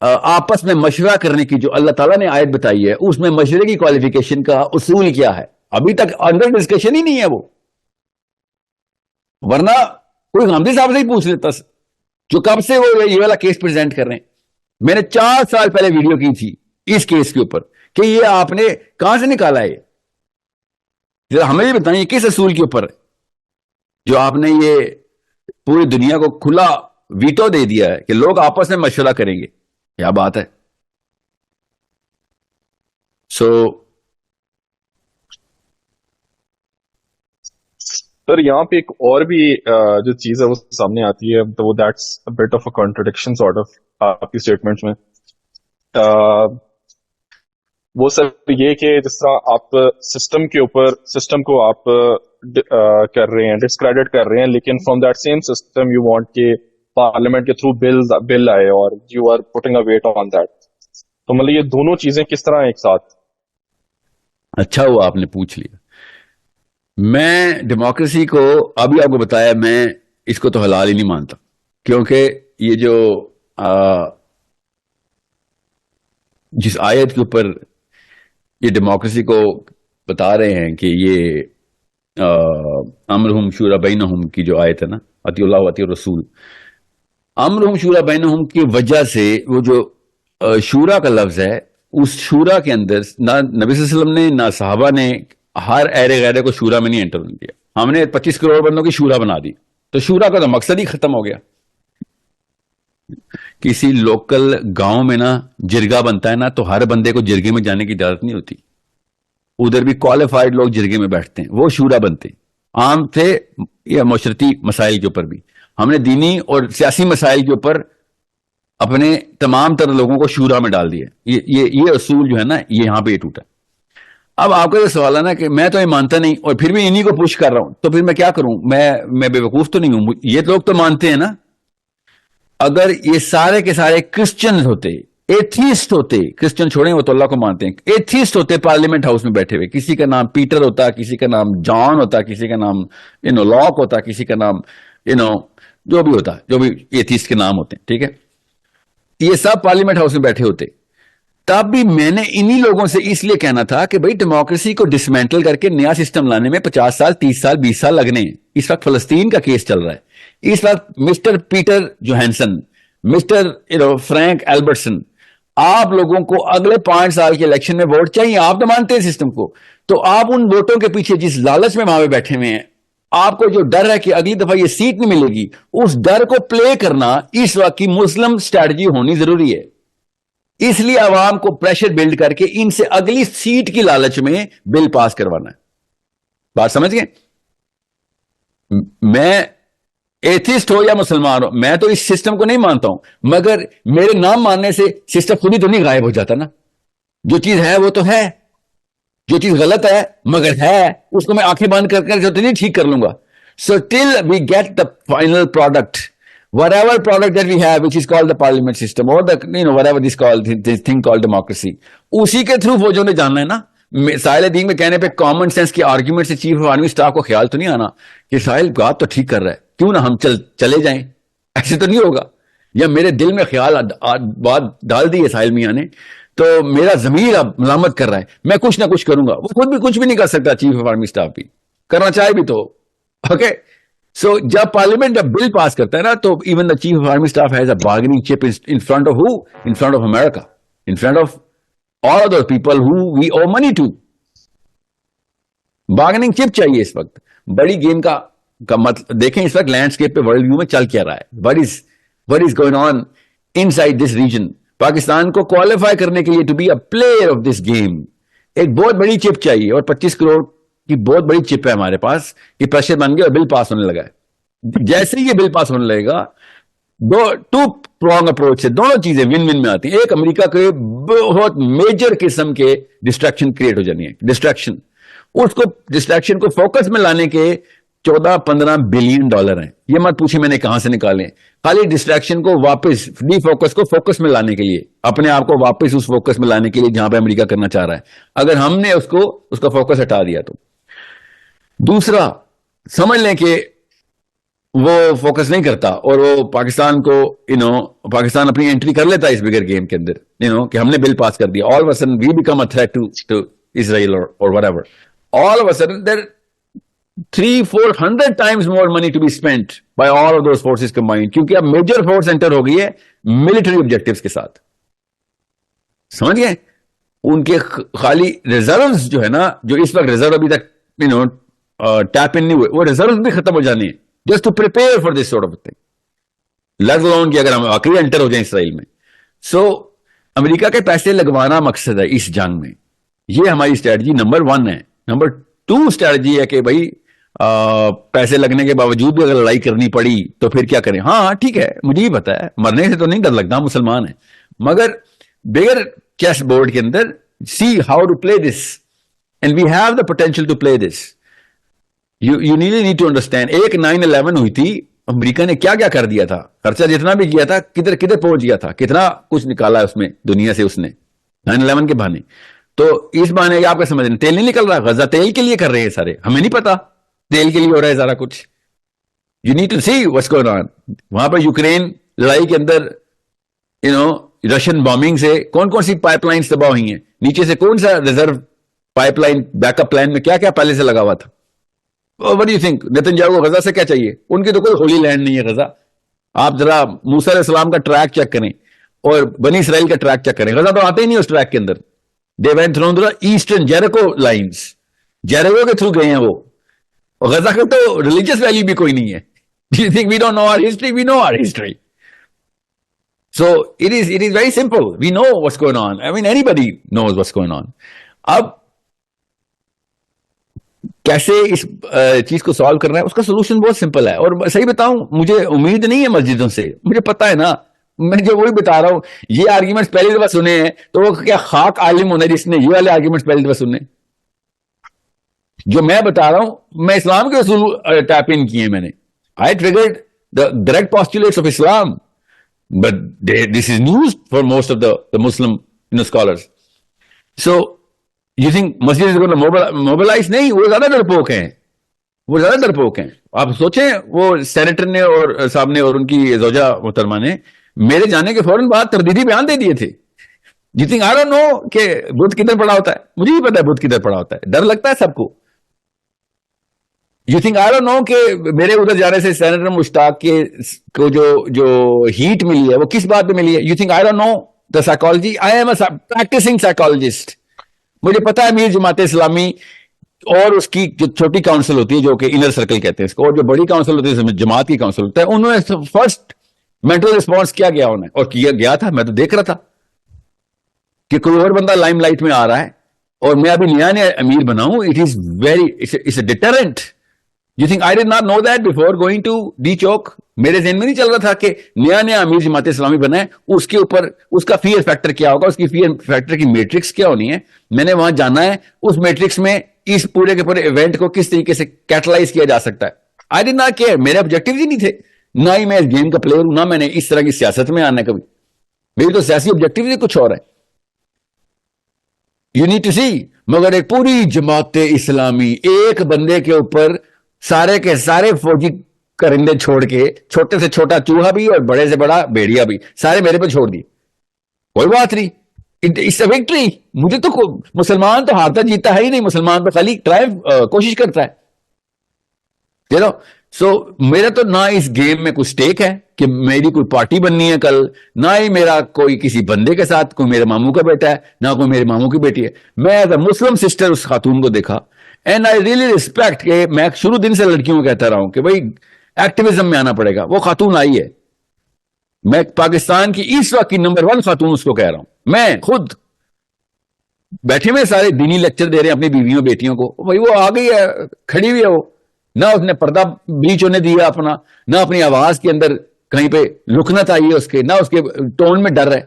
A: آپس میں مشورہ کرنے کی جو اللہ تعالیٰ نے آیت بتائی ہے, اس میں مشورے کی کوالیفیکیشن کا اصول کیا ہے. ابھی تک انڈر ڈسکشن ہی نہیں ہے وہ, ورنہ کوئی غامدی صاحب سے ہی پوچھ لیتا جو کب سے وہ یہ والا کیس پریزنٹ کر رہے ہیں. میں نے 4 سال پہلے ویڈیو کی تھی اس کیس کے اوپر کہ یہ آپ نے کہاں سے نکالا ہے, ذرا ہمیں بھی بتائیں کس اصول کے اوپر جو آپ نے یہ پوری دنیا کو کھلا ویٹو دے دیا ہے کہ لوگ آپس میں مشورہ کریں گے. کیا بات ہے.
B: سر یہاں پہ ایک اور بھی جو چیز ہے وہ سامنے آتی ہے, تو وہ that's but of a contradiction sort of آپ کی اسٹیٹمنٹس میں. وہ سر یہ کہ جس طرح آپ سسٹم کو آپ کر رہے ہیں, ڈسکریڈٹ کر رہے ہیں, لیکن from that same system you want کہ پارلیمنٹ کے تھرو بل آئے اور you are putting a weight on that. تو مطلب یہ دونوں چیزیں کس طرح ایک ساتھ؟
A: اچھا ہوا آپ نے پوچھ لیا. میں ڈیموکریسی کو ابھی آپ کو بتایا, میں اس کو تو حلال ہی نہیں مانتا, کیونکہ یہ جو جس آیت کے اوپر یہ ڈیموکریسی کو بتا رہے ہیں کہ یہ امرہم شورا بینہم کی جو آیت ہے نا, اطیعوا اللہ و اطیعوا الرسول, امرہم شورا بینہم کی وجہ سے وہ جو شورا کا لفظ ہے, اس شورا کے اندر نہ نبی صلی اللہ علیہ وسلم نے نہ صحابہ نے ہر ایرے غیرے کو شورا میں نہیں انٹر کیا. ہم نے 25 کروڑ بندوں کی شورا بنا دی, تو شورا کا تو مقصد ہی ختم ہو گیا. کسی لوکل گاؤں میں نا جرگا بنتا ہے نا, تو ہر بندے کو جرگے میں جانے کی اجازت نہیں ہوتی. ادھر بھی کوالیفائڈ لوگ جرگے میں بیٹھتے ہیں, وہ شورا بنتے عام تھے. یا معاشرتی مسائل کے اوپر بھی ہم نے دینی اور سیاسی مسائل کے اوپر اپنے تمام تر لوگوں کو شورا میں ڈال دیا. یہ اصول جو ہے نا, یہ یہاں پہ یہ ٹوٹا. اب آپ کا یہ سوال ہے نا کہ میں تو یہ مانتا نہیں اور پھر بھی انہی کو پوش کر رہا ہوں, تو پھر میں کیا کروں؟ میں بے وقوف تو نہیں ہوں. یہ لوگ تو مانتے ہیں نا. اگر یہ سارے کے سارے کرسچنز ہوتے, ایتھیسٹ ہوتے, کرسچن چھوڑیں وہ تو اللہ کو مانتے ہیں, ایتھیسٹ ہوتے پارلیمنٹ ہاؤس میں بیٹھے ہوئے, کسی کا نام پیٹر ہوتا, کسی کا نام جان ہوتا, کسی کا نام لاک ہوتا, کسی کا نام جو بھی ہوتا, جو بھی ایتھیسٹ کے نام ہوتے ہیں, ٹھیک ہے, یہ سب پارلیمنٹ ہاؤس میں بیٹھے ہوتے, تب بھی میں نے انہی لوگوں سے اس لیے کہنا تھا کہ بھائی ڈیموکریسی کو ڈسمینٹل کر کے نیا سسٹم لانے میں 50 سال 30 سال 20 سال لگنے ہیں. اس وقت فلسطین کا کیس چل رہا ہے. اس وقت مسٹر پیٹر جوہانسن, مسٹر فرینک ایلبرٹسن, آپ لوگوں کو اگلے 5 سال کے الیکشن میں ووٹ چاہیے. آپ تو مانتے ہیں سسٹم کو, تو آپ ان ووٹوں کے پیچھے جس لالچ میں وہاں پہ بیٹھے ہوئے ہیں, آپ کو جو ڈر ہے کہ اگلی دفعہ یہ سیٹ نہیں ملے گی, اس ڈر کو پلے کرنا اس وقت کی مسلم اسٹریٹجی ہونی ضروری ہے. اس لیے عوام کو پریشر بلڈ کر کے ان سے اگلی سیٹ کی لالچ میں بل پاس کروانا ہے. بات سمجھ گئے؟ میں ایتھسٹ ہو یا مسلمان ہو, میں تو اس سسٹم کو نہیں مانتا ہوں, مگر میرے نام ماننے سے سسٹم خود ہی تو نہیں غائب ہو جاتا نا. جو چیز ہے وہ تو ہے, جو چیز غلط ہے مگر ہے, اس کو میں آنکھیں بند کر کر تو نہیں ٹھیک کر لوں گا. So till we get the final product, whatever product that we have, which is called the parliament system, or the, whatever this called, this thing called democracy, اسی کے تھرو فوجوں نے جاننا ہے نا. ساحل دین میں کہنے پہ کامن سینس کی آرگیومنٹ سے چیف آف آرمی سٹاف کو خیال تو نہیں آنا کہ ساحل بات تو ٹھیک کر رہا ہے, کیوں نہ ہم چلے جائیں. ایسے تو نہیں ہوگا. یا میرے دل میں خیال بات ڈال دی ہے ساحل میاں نے, تو میرا ضمیر اب ملامت کر رہا ہے, میں کچھ نہ کچھ کروں گا. وہ خود بھی کچھ بھی نہیں کر سکتا, چیف آف آرمی سٹاف بھی کرنا چاہے بھی تو. اوکے, سو جب پارلیمنٹ جب بل پاس کرتا ہے نا, تو even the chief of army staff has a bargaining chip in front of who, in front of America, in front of all other people who we owe money to. Bargaining chip چاہیے اس وقت. بڑی game کا مطلب دیکھیں اس وقت landscape پہ world view میں چل کیا رہا ہے. what is going on inside this region. Pakistan کو کوالیفائی کرنے کے لیے to be a player of this game ایک بہت بڑی چپ چاہیے, اور 25 کروڑ کی بہت بڑی چپ ہے ہمارے پاس. یہ پریشر بن گیا اور بل پاس ہونے لگا ہے. جیسے ہی یہ بل پاس ہونے لگے گا, ٹو پرونگ اپروچ سے دونوں چیزیں ون ون میں آتی ہیں. ایک, امریکہ کے بہت میجر قسم کے ڈسٹریکشن کریٹ ہو جانی ہے. ڈسٹریکشن کو فوکس میں لانے کے 14-15 بلین ڈالر ہیں. یہ مت پوچھیں میں نے کہاں سے نکالے, خالی ڈسٹریکشن کو واپس, ڈی فوکس کو فوکس میں لانے کے لیے, اپنے آپ کو واپس اس فوکس میں لانے کے لیے جہاں پہ امریکہ کرنا چاہ رہا ہے. اگر ہم نے اس کا فوکس ہٹا دیا تو. دوسرا, سمجھ لیں کہ وہ فوکس نہیں کرتا اور وہ پاکستان کو پاکستان اپنی انٹری کر لیتا ہے اس بگر گیم کے اندر, کہ ہم نے بل پاس کر دیا. All of a sudden we become a threat to Israel اور whatever. All of a sudden there 300-400 times more money to be spent by all of those forces combined, کیونکہ اب major force inter ہو گئی ہے military objectives کے ساتھ. سمجھ گئے؟ ان کے خالی ریزروز جو ہے نا, جو اس وقت ریزرو ابھی تک ٹیپ ان نہیں ہوئے, وہ ریزروز بھی ختم ہو جانے ہیں just to prepare for this sort of thing, let alone کہ اگر ہم واقعی انٹر ہو جائیں اسرائیل میں. سو امریکہ کے پیسے لگوانا مقصد ہے اس جنگ میں. یہ ہماری اسٹریٹجی نمبر 1 ہے. نمبر 2 اسٹریٹجی ہے کہ بھائی پیسے لگنے کے باوجود بھی اگر لڑائی کرنی پڑی تو پھر کیا کریں. ہاں ٹھیک ہے, مجھے ہی پتا ہے, مرنے سے تو نہیں ڈر لگتا, مسلمان ہیں, مگر بغیر چیس بورڈ کے اندر see how to play this, and we have the potential to play this. You need to understand. ایک 9/11 ہوئی تھی, امریکہ نے کیا کیا کر دیا تھا, خرچہ جتنا بھی کیا تھا کدھر پہنچ گیا تھا, کتنا کچھ نکالا اس میں دنیا سے اس نے 9/11 کے بہانے. تو اس بہانے آپ کا سمجھ رہے ہیں تیل نہیں نکل رہا, غزہ تیل کے لیے کر رہے ہیں سارے, ہمیں نہیں پتا تیل کے لیے ہو رہا ہے سارا کچھ. You need to see what's going on. وہاں پہ یوکرین لڑائی کے اندر رشین بامبنگ سے کون سی پائپ لائنز تباہ ہوئی ہیں, نیچے سے کون سا reserve pipe line back up plan میں کیا کیا پہلے سے لگا ہوا تھا. وٹ ڈو یو تھنک نیتنیاہو کو غزہ سے کیا چاہیے؟ ان کی تو کوئی ہولی لینڈ نہیں ہے غزہ. آپ ذرا موسیٰ علیہ السلام کا ٹریک چیک کریں اور بنی اسرائیل کا ٹریک چیک کریں, غزہ تو آتے ہی نہیں اس ٹریک کے اندر. They went through the eastern Jericho lines. Jericho کے تھرو گئے ہیں وہ. اور غزہ کا تو ریلیجیس ویلیو بھی کوئی نہیں ہے. Do you think we don't know our history? We know our history. So it is very simple. We know what's going on. I mean, anybody knows what's going on. اب کیسے اس چیز کو solve کرنا ہے, اس کا سولوشن بہت simple ہے. اور صحیح بتاؤں, مجھے امید نہیں ہے مسجدوں سے, مجھے پتا ہے نا, میں جو وہی بتا رہا ہوں. یہ آرگیومنٹس پہلی دفعہ سنے ہیں تو وہ کیا خاک عالم ہونا جس نے یہ والے آرگیومنٹس پہلی دفعہ سنے. جو میں بتا رہا ہوں میں اسلام کے اصول ٹیپ ان کیے ہیں میں نے. I triggered the direct postulates of Islam, but this is news for most of the Muslim scholars. So you think masjid is going to mobilize? نہیں, وہ زیادہ ڈرپوک ہیں, وہ زیادہ ڈرپوک ہیں. آپ سوچیں وہ سینیٹر نے اور صاحب نے اور ان کی زوجہ محترمہ نے میرے جانے کے فوراً بعد تردیدی بیان دے دیے تھے. You think I don't know کہ بدھ کدھر پڑا ہوتا ہے؟ مجھے ہی پتا ہے بدھ کدھر پڑا ہوتا ہے. ڈر لگتا ہے سب کو. You think I don't know کہ میرے ادھر جانے سے سینیٹر مشتاق کے کو جو ہیٹ ملی ہے وہ کس بات پہ ملی ہے؟ You think I don't know the psychology? I am a practising psychologist. مجھے پتا ہے امیر جماعت اسلامی اور اس کی جو چھوٹی کاؤنسل ہوتی ہے جو کہ انر سرکل کہتے ہیں اس کو, اور جو بڑی کاؤنسل ہوتی ہے جماعت کی کاؤنسل ہوتا ہے, انہوں نے فرسٹ مینٹل رسپانس کیا گیا انہیں, اور کیا گیا تھا, میں تو دیکھ رہا تھا کہ کوئی اور بندہ لائم لائٹ میں آ رہا ہے اور میں ابھی نیا امیر بناؤں. It is very it's a deterrent. You think I did not know that before going to D Chowk? میرے ذہن میں نہیں چل رہا تھا کہ نیا امیر جماعت اسلامی بنا ہے, اس کے اوپر اس کا فیئر فیکٹر کیا ہوگا, اس کی فیئر فیکٹر کی میٹرکس کیا ہونی ہے. میں نے وہاں جانا ہے اس میٹرکس میں اس پورے کے پورے ایونٹ کو کس طریقے سے کیٹلائز کیا جا سکتا ہے. آئی ڈڈ ناٹ کیئر, میرے آبجیکٹو ہی نہیں تھے, نہ ہی میں اس گیم کا پلیئر ہوں, نہ میں نے اس طرح کی سیاست میں آنا کبھی. میری تو سیاسی آبجیکٹو ہی کچھ اور ہے. یو نیڈ ٹو سی. مگر ایک پوری جماعت اسلامی ایک بندے کے اوپر سارے کے سارے فوجی کرندے چھوڑ کے, چھوٹے سے چھوٹا چوہا بھی اور بڑے سے بڑا بھیڑیا بھی, سارے میرے پہ چھوڑ دیے. کوئی بات نہیں, اٹس اے وکٹری. مجھے تو مسلمان تو ہارتا جیتا ہے ہی نہیں, مسلمان تو خالی ٹرائی کوشش کرتا ہے. یو نو سو میرا تو نہ اس گیم میں کوئی سٹیک ہے کہ میری کوئی پارٹی بننی ہے کل, نہ ہی میرا کوئی کسی بندے کے ساتھ, کوئی میرے ماموں کا بیٹا ہے, نہ کوئی میرے ماموں کی بیٹی ہے. میں ایز اے مسلم سسٹر اس خاتون کو دیکھا, اینڈ آئی ریئلی ریسپیکٹ. کہ میں شروع دن سے لڑکیوں کو کہتا رہا ہوں کہ بھائی ایکٹیویزم میں آنا پڑے گا. وہ خاتون آئی ہے, میں پاکستان کی اس وقت کی نمبر 1 خاتون اس کو کہہ رہا ہوں. میں خود بیٹھے ہوئے سارے دینی لیکچر دے رہے ہیں اپنی بیویوں بیٹیوں کو, بھائی وہ آ گئی ہے, کھڑی ہوئی ہے, وہ نہ اس نے پردہ بیچ ہونے دیا اپنا, نہ اپنی آواز کے اندر کہیں پہ لکنت آئی ہے اس کے, نہ اس کے ٹون میں ڈر ہے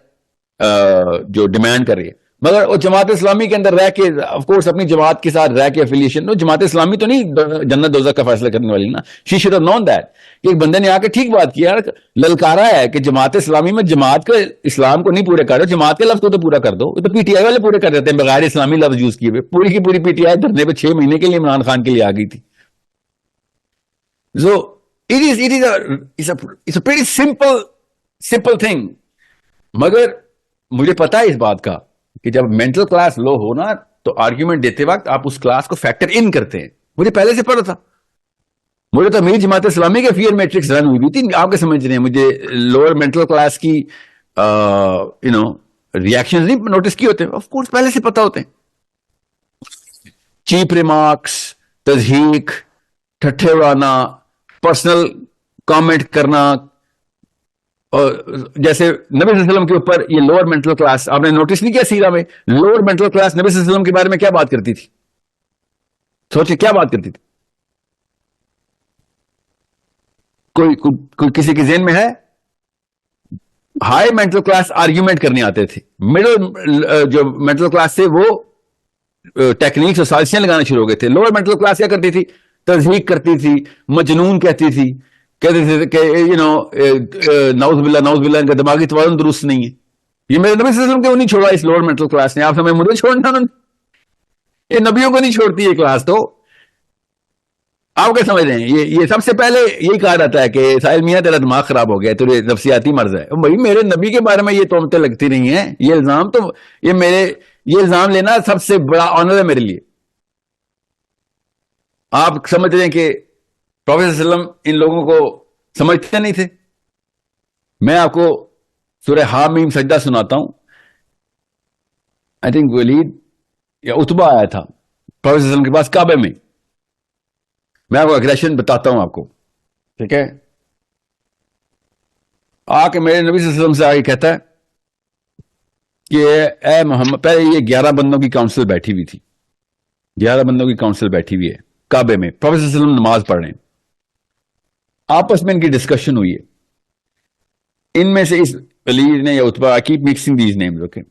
A: جو ڈیمانڈ کر رہی ہے. مگر وہ جماعت اسلامی کے اندر رہ کے, آف کورس اپنی جماعت کے ساتھ رہ کے افیلیشن, تو جماعت اسلامی تو نہیں جنت دوزخ کا فیصلہ کرنے والی نا. She should have known that. ایک بندے نے آ کے ٹھیک بات کیا, للکارا ہے کہ جماعت اسلامی میں جماعت کے اسلام کو نہیں پورے کر رہے, جماعت کے لفظ کو تو پورا کر دو. تو پی ٹی آئی والے پورے کر دیتے ہیں بغیر اسلامی لفظ یوز کیے ہوئے. پوری کی پوری پی ٹی آئی دھرنے پہ 6 مہینے کے لیے عمران خان کے لیے آ گئی تھی. So it's a pretty simple thing. مگر مجھے پتا ہے اس بات کا کہ جب مینٹل کلاس لو ہو نا, تو آرگیومنٹ دیتے وقت آپ اس کلاس کو فیکٹر ان کرتے ہیں. مجھے پہلے سے پتا تھا, مجھے تو امیر جماعت اسلامی کے فیئر میٹرکس رن ہوئی بھی تھی. آپ کے سمجھ رہے ہیں, مجھے لوور مینٹل کلاس کی ریئیکشن نہیں نوٹس کیے ہوتے, آف کورس پہلے سے پتا ہوتے ہیں. چیپ ریمارکس, تضحیک, ٹھٹھے اڑانا, پرسنل کامنٹ کرنا, اور جیسے نبی صلی اللہ علیہ وسلم کے اوپر یہ لوور مینٹل کلاس آپ نے نوٹس نہیں کیا سیرہ میں؟ لوور مینٹل کلاس نبی صلی اللہ علیہ وسلم کے بارے میں کیا بات کرتی تھی؟ سوچے کیا بات کرتی تھی؟ کوئی کسی کے ذہن میں ہے؟ ہائی مینٹل کلاس آرگیومنٹ کرنے آتے تھے, مڈل جو مینٹل کلاس تھے وہ ٹیکنیکس اور سازشیں لگانا شروع ہو گئے تھے. لوور مینٹل کلاس کیا کرتی تھی؟ تضحیق کرتی تھی, مجنون کہتی تھی, کہتے تھے کہ نعوذ باللہ ان کا دماغی توازن درست نہیں ہے. یہ میرے نبی صلی اللہ علیہ وسلم کو نہیں چھوڑا اس لوور مینٹل کلاس نے. آپ سمجھ مجھے چھوڑنا انہوں نے, یہ نبیوں کو نہیں چھوڑتی یہ کلاس. تو آپ کیا سمجھ رہے ہیں؟ یہ سب سے پہلے یہی کہا جاتا ہے کہ ساحل میاں تیرا دماغ خراب ہو گیا, تو یہ نفسیاتی مرض ہے. بھائی میرے نبی کے بارے میں یہ تہمتیں لگتی نہیں ہیں, یہ الزام تو یہ الزام لینا سب سے بڑا آنر ہے میرے لیے. آپ سمجھ رہے ہیں کہ پروفیسر صلی اللہ علیہ وسلم ان لوگوں کو سمجھتے نہیں تھے؟ میں آپ کو سورہ حامیم سجدہ سناتا ہوں. آئی تھنک ولید یا اتبا آیا تھا پروفیسر صلی اللہ علیہ وسلم کے پاس کعبے میں. میں آپ کو اگریشن بتاتا ہوں آپ کو, ٹھیک ہے؟ آ کے میرے نبی صلی اللہ علیہ وسلم سے آگے کہتا ہے کہ اے محمد, پہلے یہ 11 بندوں کی کاؤنسل بیٹھی ہوئی تھی, 11 بندوں کی کاؤنسل بیٹھی ہوئی ہے کعبے میں. پروفیسر صلی اللہ علیہ وسلم نماز پڑھ رہے ہیں, آپس میں ان کی ڈسکشن ہوئی ہے. ان میں سے اس ولید نے یا Utba, I keep mixing these names, okay,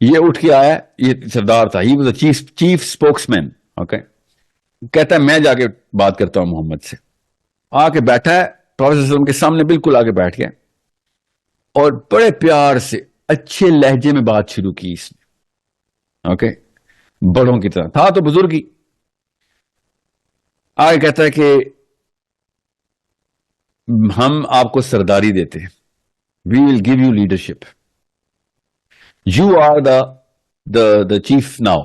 A: یہ اٹھ کے آیا, یہ سردار تھا, he was a chief spokesman, okay. کہتا ہے میں جا کے بات کرتا ہوں محمد سے. آ کے بیٹھا ہے پروفیسر صلی اللہ علیہ وسلم کے سامنے, بالکل آگے بیٹھ گیا, اور بڑے پیار سے اچھے لہجے میں بات شروع کی اس نے, اوکے, بڑوں کی طرح تھا تو بزرگ ہی. آگے کہتا ہے کہ ہم آپ کو سرداری دیتے ہیں, we will give you leadership, you are the chief now,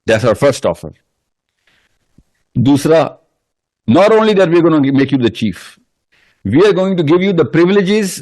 A: that's our first offer. دوسرا, Not only that we are going to make you the chief, we are going to give you the privileges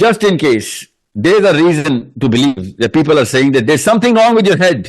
A: just in case there is a reason to believe that people are saying that there's something wrong with your head,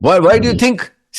A: Why do you think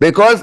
A: Because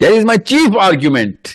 A: That is my chief argument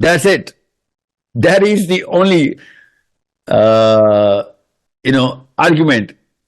A: That's it. That is the only argument.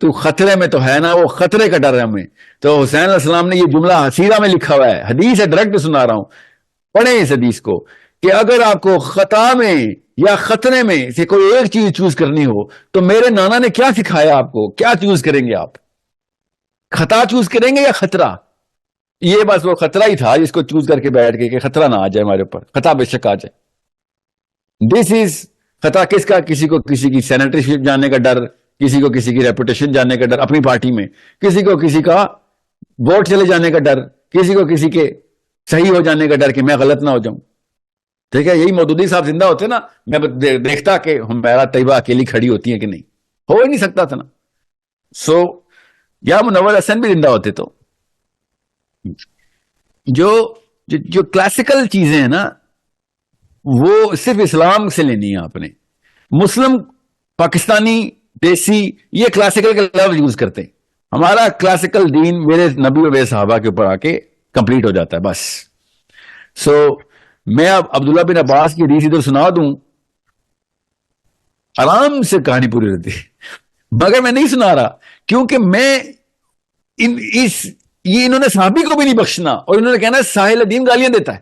A: تو خطرے میں تو ہے نا, وہ خطرے کا ڈر ہے ہمیں. تو حسین علیہ السلام نے یہ جملہ سیرہ میں لکھا ہوا ہے, حدیث ہے, ڈائریکٹ سنا رہا ہوں, پڑھیں اس حدیث کو, کہ اگر آپ کو خطا میں یا خطرے میں سے کوئی ایک چیز چوز کرنی ہو تو میرے نانا نے کیا سکھایا آپ کو, کیا چوز کریں گے آپ؟ خطا چوز کریں گے یا خطرہ؟ یہ بس وہ خطرہ ہی تھا جس کو چوز کر کے بیٹھ گئے کہ خطرہ نہ آ جائے ہمارے اوپر, خطا بے شک آ جائے. دس از خطا کس کا؟ کسی کو کسی کی سینیٹریشپ جاننے کا ڈر, کسی کو کسی کی ریپوٹیشن جاننے کا ڈر اپنی پارٹی میں, کسی کو کسی کا ووٹ چلے جانے کا ڈر, کسی کو کسی کے صحیح ہو جانے کا ڈر کہ میں غلط نہ ہو جاؤں. ٹھیک ہے, یہی مودودی صاحب زندہ ہوتے نا, میں دیکھتا کہ ہمیرا طیبہ اکیلی کھڑی ہوتی ہیں کہ نہیں, ہو ہی نہیں سکتا تھا نا. سو یا منور حسن بھی زندہ ہوتے تو. جو کلاسیکل چیزیں ہیں نا وہ صرف اسلام سے لینی ہے آپ نے. مسلم, پاکستانی, دیسی, یہ کلاسیکل کا لفظ یوز کرتے ہیں. ہمارا کلاسیکل دین میرے نبی و میرے صحابہ کے اوپر آ کے کمپلیٹ ہو جاتا ہے بس. سو میں اب عبداللہ بن عباس کی حدیث ادھر سنا دوں, آرام سے کہانی پوری رہتی ہے, مگر میں نہیں سنا رہا کیونکہ میں یہ انہوں نے صحابی کو بھی نہیں بخشنا, اور انہوں نے کہنا ساحل دین گالیاں دیتا ہے.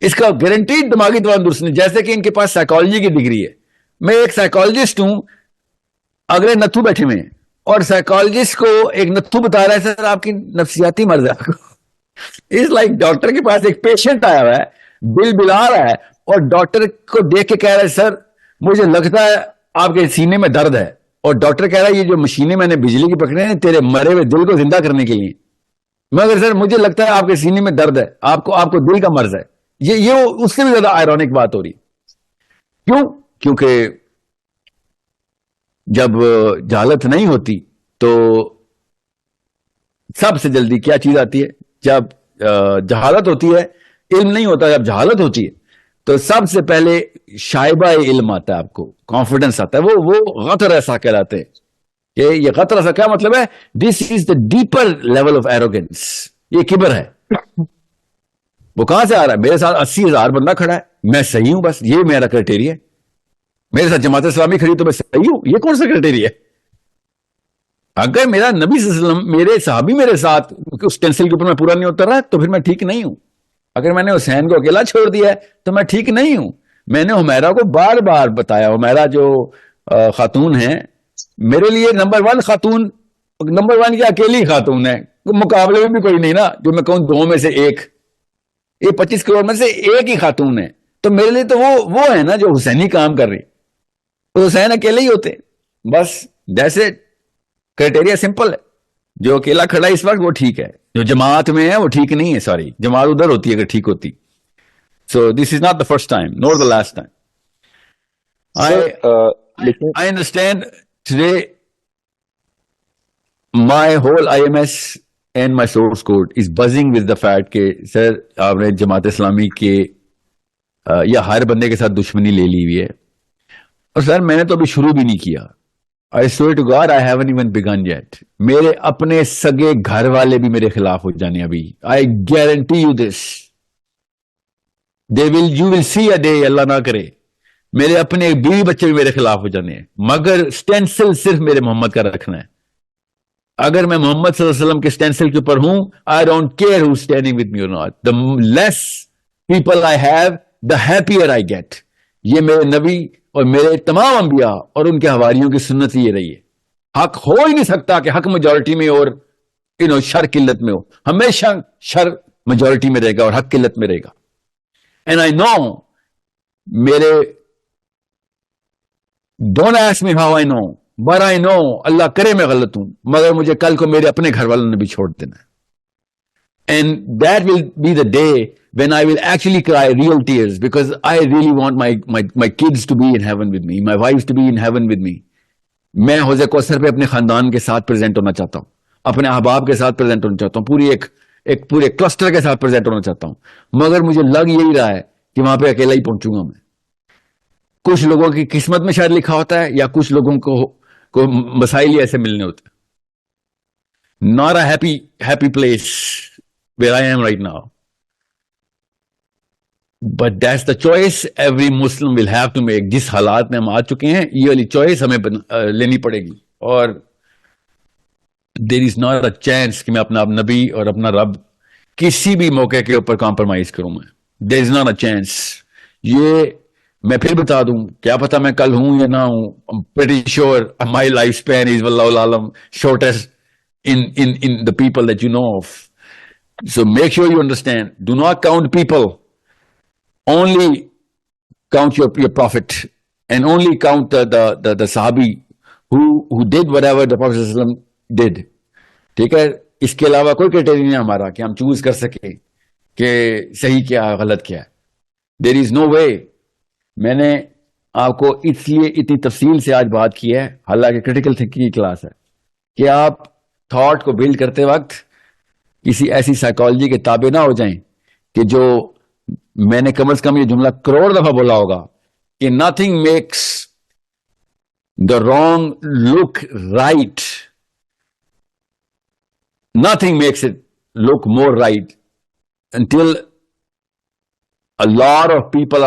A: اس کا گارنٹیڈ دماغی توان درست نہیں. جیسے کہ ان کے پاس سائیکالوجی کی ڈگری ہے, میں ایک سائیکالوجسٹ ہوں, اگلے نتھو بیٹھے ہوئے ہیں, اور سائیکالوجسٹ کو ایک نتھو بتا رہا ہے سر آپ کی نفسیاتی مرض ہے. اس لائک ڈاکٹر کے پاس ایک پیشنٹ آیا ہوا ہے, بل بلا رہا ہے, اور ڈاکٹر کو دیکھ کے کہہ رہا ہے سر مجھے لگتا ہے آپ کے سینے میں درد ہے, اور ڈاکٹر کہہ رہا ہے یہ جو مشینیں میں نے بجلی کی پکڑے ہیں تیرے مرے ہوئے دل کو زندہ کرنے کے لیے, مگر سر مجھے لگتا ہے آپ کے سینے میں درد ہے, آپ کو دل کا مرض ہے. یہ اس سے بھی زیادہ آئرونک بات ہو رہی. کیوں؟ کیونکہ جب جہالت نہیں ہوتی تو سب سے جلدی کیا چیز آتی ہے؟ جب جہالت ہوتی ہے, علم نہیں ہوتا, جب جہالت ہوتی ہے تو سب سے پہلے شائبہ علم آتا ہے, آپ کو کانفیڈنس آتا ہے, وہ غطر ایسا کہلاتے ہیں. کہ یہ غطر ایسا کیا مطلب ہے؟ This is the deeper level of arrogance, یہ کبر ہے. وہ کہاں سے آ رہا ہے؟ میرے ساتھ 80,000 بندہ کھڑا ہے, میں صحیح ہوں, بس یہ میرا کرائٹیریا ہے. میرے ساتھ جماعت اسلامی کھڑی تو میں صحیح ہوں, یہ کون سا کرائٹیریا ہے؟ اگر میرا نبی صلی اللہ علیہ وسلم, میرے صحابی میرے ساتھ اس ٹینسل کے اوپر میں پورا نہیں اتر رہا تو پھر میں ٹھیک نہیں ہوں. اگر میں نے حسین کو اکیلا چھوڑ دیا ہے تو میں ٹھیک نہیں ہوں. میں نے حمیرہ کو بار بار بتایا, حمیرہ جو خاتون ہے میرے لیے نمبر 1 خاتون, نمبر 1 کی اکیلی خاتون ہے, مقابلے میں بھی کوئی نہیں نا جو میں کہوں 2 میں سے 1, یہ 25 کروڑ میں سے 1 ہی خاتون ہے. تو میرے لیے تو وہ ہے نا جو حسینی کام کر رہی, تو حسین اکیلے ہی ہوتے بس. جیسے کرائٹیریا سمپل ہے, جو اکیلا کھڑا ہے اس وقت وہ ٹھیک ہے, جو جماعت میں ہے وہ ٹھیک نہیں ہے. سوری, جماعت ادھر ہوتی ہے اگر ٹھیک ہوتی. So this is not the first time nor the last time. I understand today my whole IMS and my source code is buzzing with the fact کہ سر آپ نے جماعت اسلامی کے یا ہر بندے کے ساتھ دشمنی لے لی ہوئی ہے, اور سر میں نے تو ابھی شروع بھی نہیں کیا. I swear to God I haven't even begun yet. میرے اپنے سگے گھر والے بھی میرے خلاف ہو جانے ابھی. I guarantee you this. You will see a day, اللہ نہ کرے, میرے اپنے بیوی بچے بھی میرے خلاف ہو جانے ہیں, مگر سٹینسل صرف میرے محمد کا رکھنا ہے. اگر میں محمد صلی اللہ علیہ وسلم کے سٹینسل کے اوپر ہوں, I don't care who's standing with me or not. The less people I have, the happier I get. یہ میرے نبی اور میرے تمام انبیاء اور ان کے حواریوں کی سنت یہ رہی ہے. حق ہو ہی نہیں سکتا کہ حق میجورٹی میں اور شر قلت میں ہو. ہمیشہ شر میجورٹی میں رہے گا اور حق قلت میں رہے گا. And I know, میرے don't ask me how I know, but I know, اللہ کرے میں غلط ہوں, مگر مجھے کل کو میرے اپنے گھر والوں نے بھی چھوڑ دینا ہے. And that will be the day when I will actually cry real tears, because I really want my kids to be in heaven with me, my wives to be in heaven with me. میں حوض کوثر پہ اپنے خاندان کے ساتھ present ہونا چاہتا ہوں, اپنے احباب کے ساتھ پریزنٹ ہونا چاہتا ہوں, پورے کلسٹر کے ساتھ پریزنٹ ہونا چاہتا ہوں, مگر مجھے لگ یہی رہا ہے کہ وہاں پہ اکیلا ہی پہنچوں گا میں. کچھ لوگوں کی قسمت میں شاید لکھا ہوتا ہے, یا کچھ لوگوں کو مسائل ہی ایسے ملنے ہوتے ہیں. Not a happy place where I am right now. But that's the choice every Muslim will have to make. جس حالات میں ہم آ چکے ہیں, یہ والی چوائس ہمیں لینی پڑے گی. اور دیر از ناٹ اے چانس کہ میں اپنا نبی اور اپنا رب کسی بھی موقع کے اوپر کمپرومائز کروں. میں دیر از ناٹ اے چانس. یہ میں پھر بتا دوں, کیا پتا میں کل ہوں یا نہ ہوں. Pretty sure my life span is واللہ العالم shortest in the people that you know of. So make sure you understand. Do not count people. Only count your prophet, and only count the Sahabi who did whatever the Prophet sallallahu alaihi wasallam did. ٹھیک ہے, اس کے علاوہ کوئی criteria نہیں ہمارا کہ ہم choose کر سکیں کہ صحیح کیا غلط کیا. دیر از نو وے. میں نے آپ کو اس لیے اتنی تفصیل سے آج بات کی ہے, حالانکہ کریٹیکل تھنکنگ کی کلاس ہے, کہ آپ تھاٹ کو بلڈ کرتے وقت کسی ایسی سائیکالوجی کے تابع نہ ہو جائیں کہ جو میں نے کم از کم یہ جملہ کروڑ دفعہ بولا ہوگا کہ nothing makes the wrong look right, nothing makes it look more right until a lot of people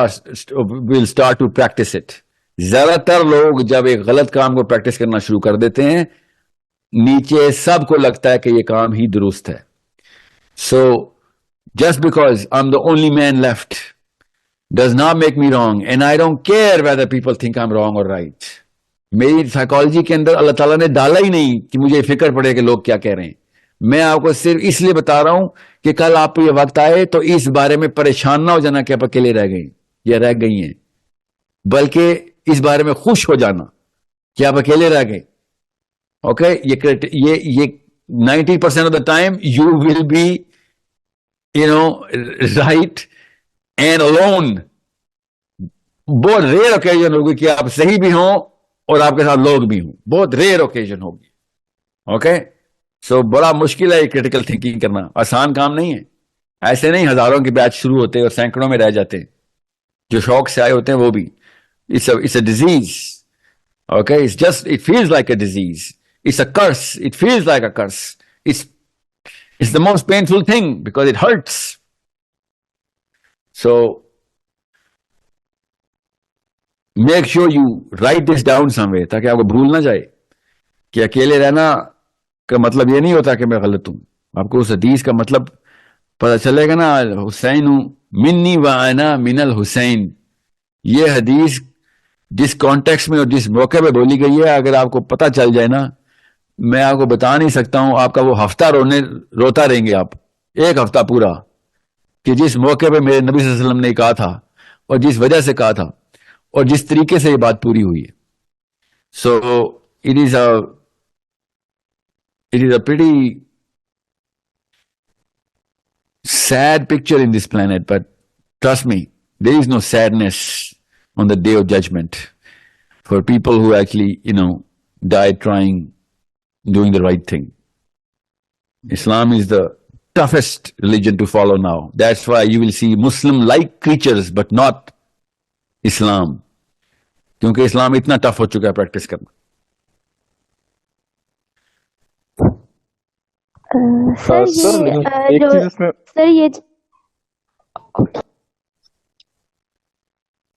A: will start to practice it. زیادہ تر لوگ جب ایک غلط کام کو پریکٹس کرنا شروع کر دیتے ہیں, نیچے سب کو لگتا ہے کہ یہ کام ہی درست ہے. So just because I'm the only man left does not make me wrong, and I don't care whether people think I'm wrong or right. میری سائیکالوجی کے اندر اللہ تعالیٰ نے ڈالا ہی نہیں کہ مجھے فکر پڑے کہ لوگ کیا کہہ رہے ہیں. میں آپ کو صرف اس لیے بتا رہا ہوں کہ کل آپ کو یہ وقت آئے تو اس بارے میں پریشان نہ ہو جانا کہ آپ اکیلے رہ گئے یا رہ گئی ہیں, بلکہ اس بارے میں خوش ہو جانا کہ آپ اکیلے رہ گئے. اوکے, یہ 90% of the time you will be right and alone. بہت ریئر اوکیزن ہوگی کہ آپ صحیح بھی ہوں اور آپ کے ساتھ لوگ بھی ہوں, بہت ریئر اوکیزن ہوگی. اوکے, سو بڑا مشکل ہے یہ کریٹیکل تھنکنگ کرنا, آسان کام نہیں ہے. ایسے نہیں ہزاروں کے بیچ شروع ہوتے اور سینکڑوں میں رہ جاتے, جو شوق سے آئے ہوتے ہیں وہ بھی. It's a disease. Okay, it feels like a disease. It's a curse. It feels like a curse. It's the most painful thing because it hurts. So make sure you write this down somewhere تاکہ آپ کو بھول نہ جائے کہ اکیلے رہنا کا مطلب یہ نہیں ہوتا کہ میں غلط ہوں. آپ کو اس حدیث کا مطلب پتہ چلے گا نا, حسین منی و انا من الحسین. یہ حدیث جس کانٹیکس میں اور جس موقع پہ بولی گئی ہے, اگر آپ کو پتہ چل جائے نا, میں آپ کو بتا نہیں سکتا ہوں, آپ کا وہ ہفتہ روتا رہیں گے آپ, ایک ہفتہ پورا, کہ جس موقع پہ میرے نبی صلی اللہ علیہ وسلم نے کہا تھا اور جس وجہ سے کہا تھا اور جس طریقے سے یہ بات پوری ہوئی ہے. سو it is a pretty sad picture in this planet, but trust me, there is no sadness on the day of judgment for people who actually, died doing the right thing. Islam is the toughest religion to follow now. That's why you will see Muslim-like creatures, but not Islam. کیونکہ اسلام اتنا tough ہو چکا ہے practice کرنا.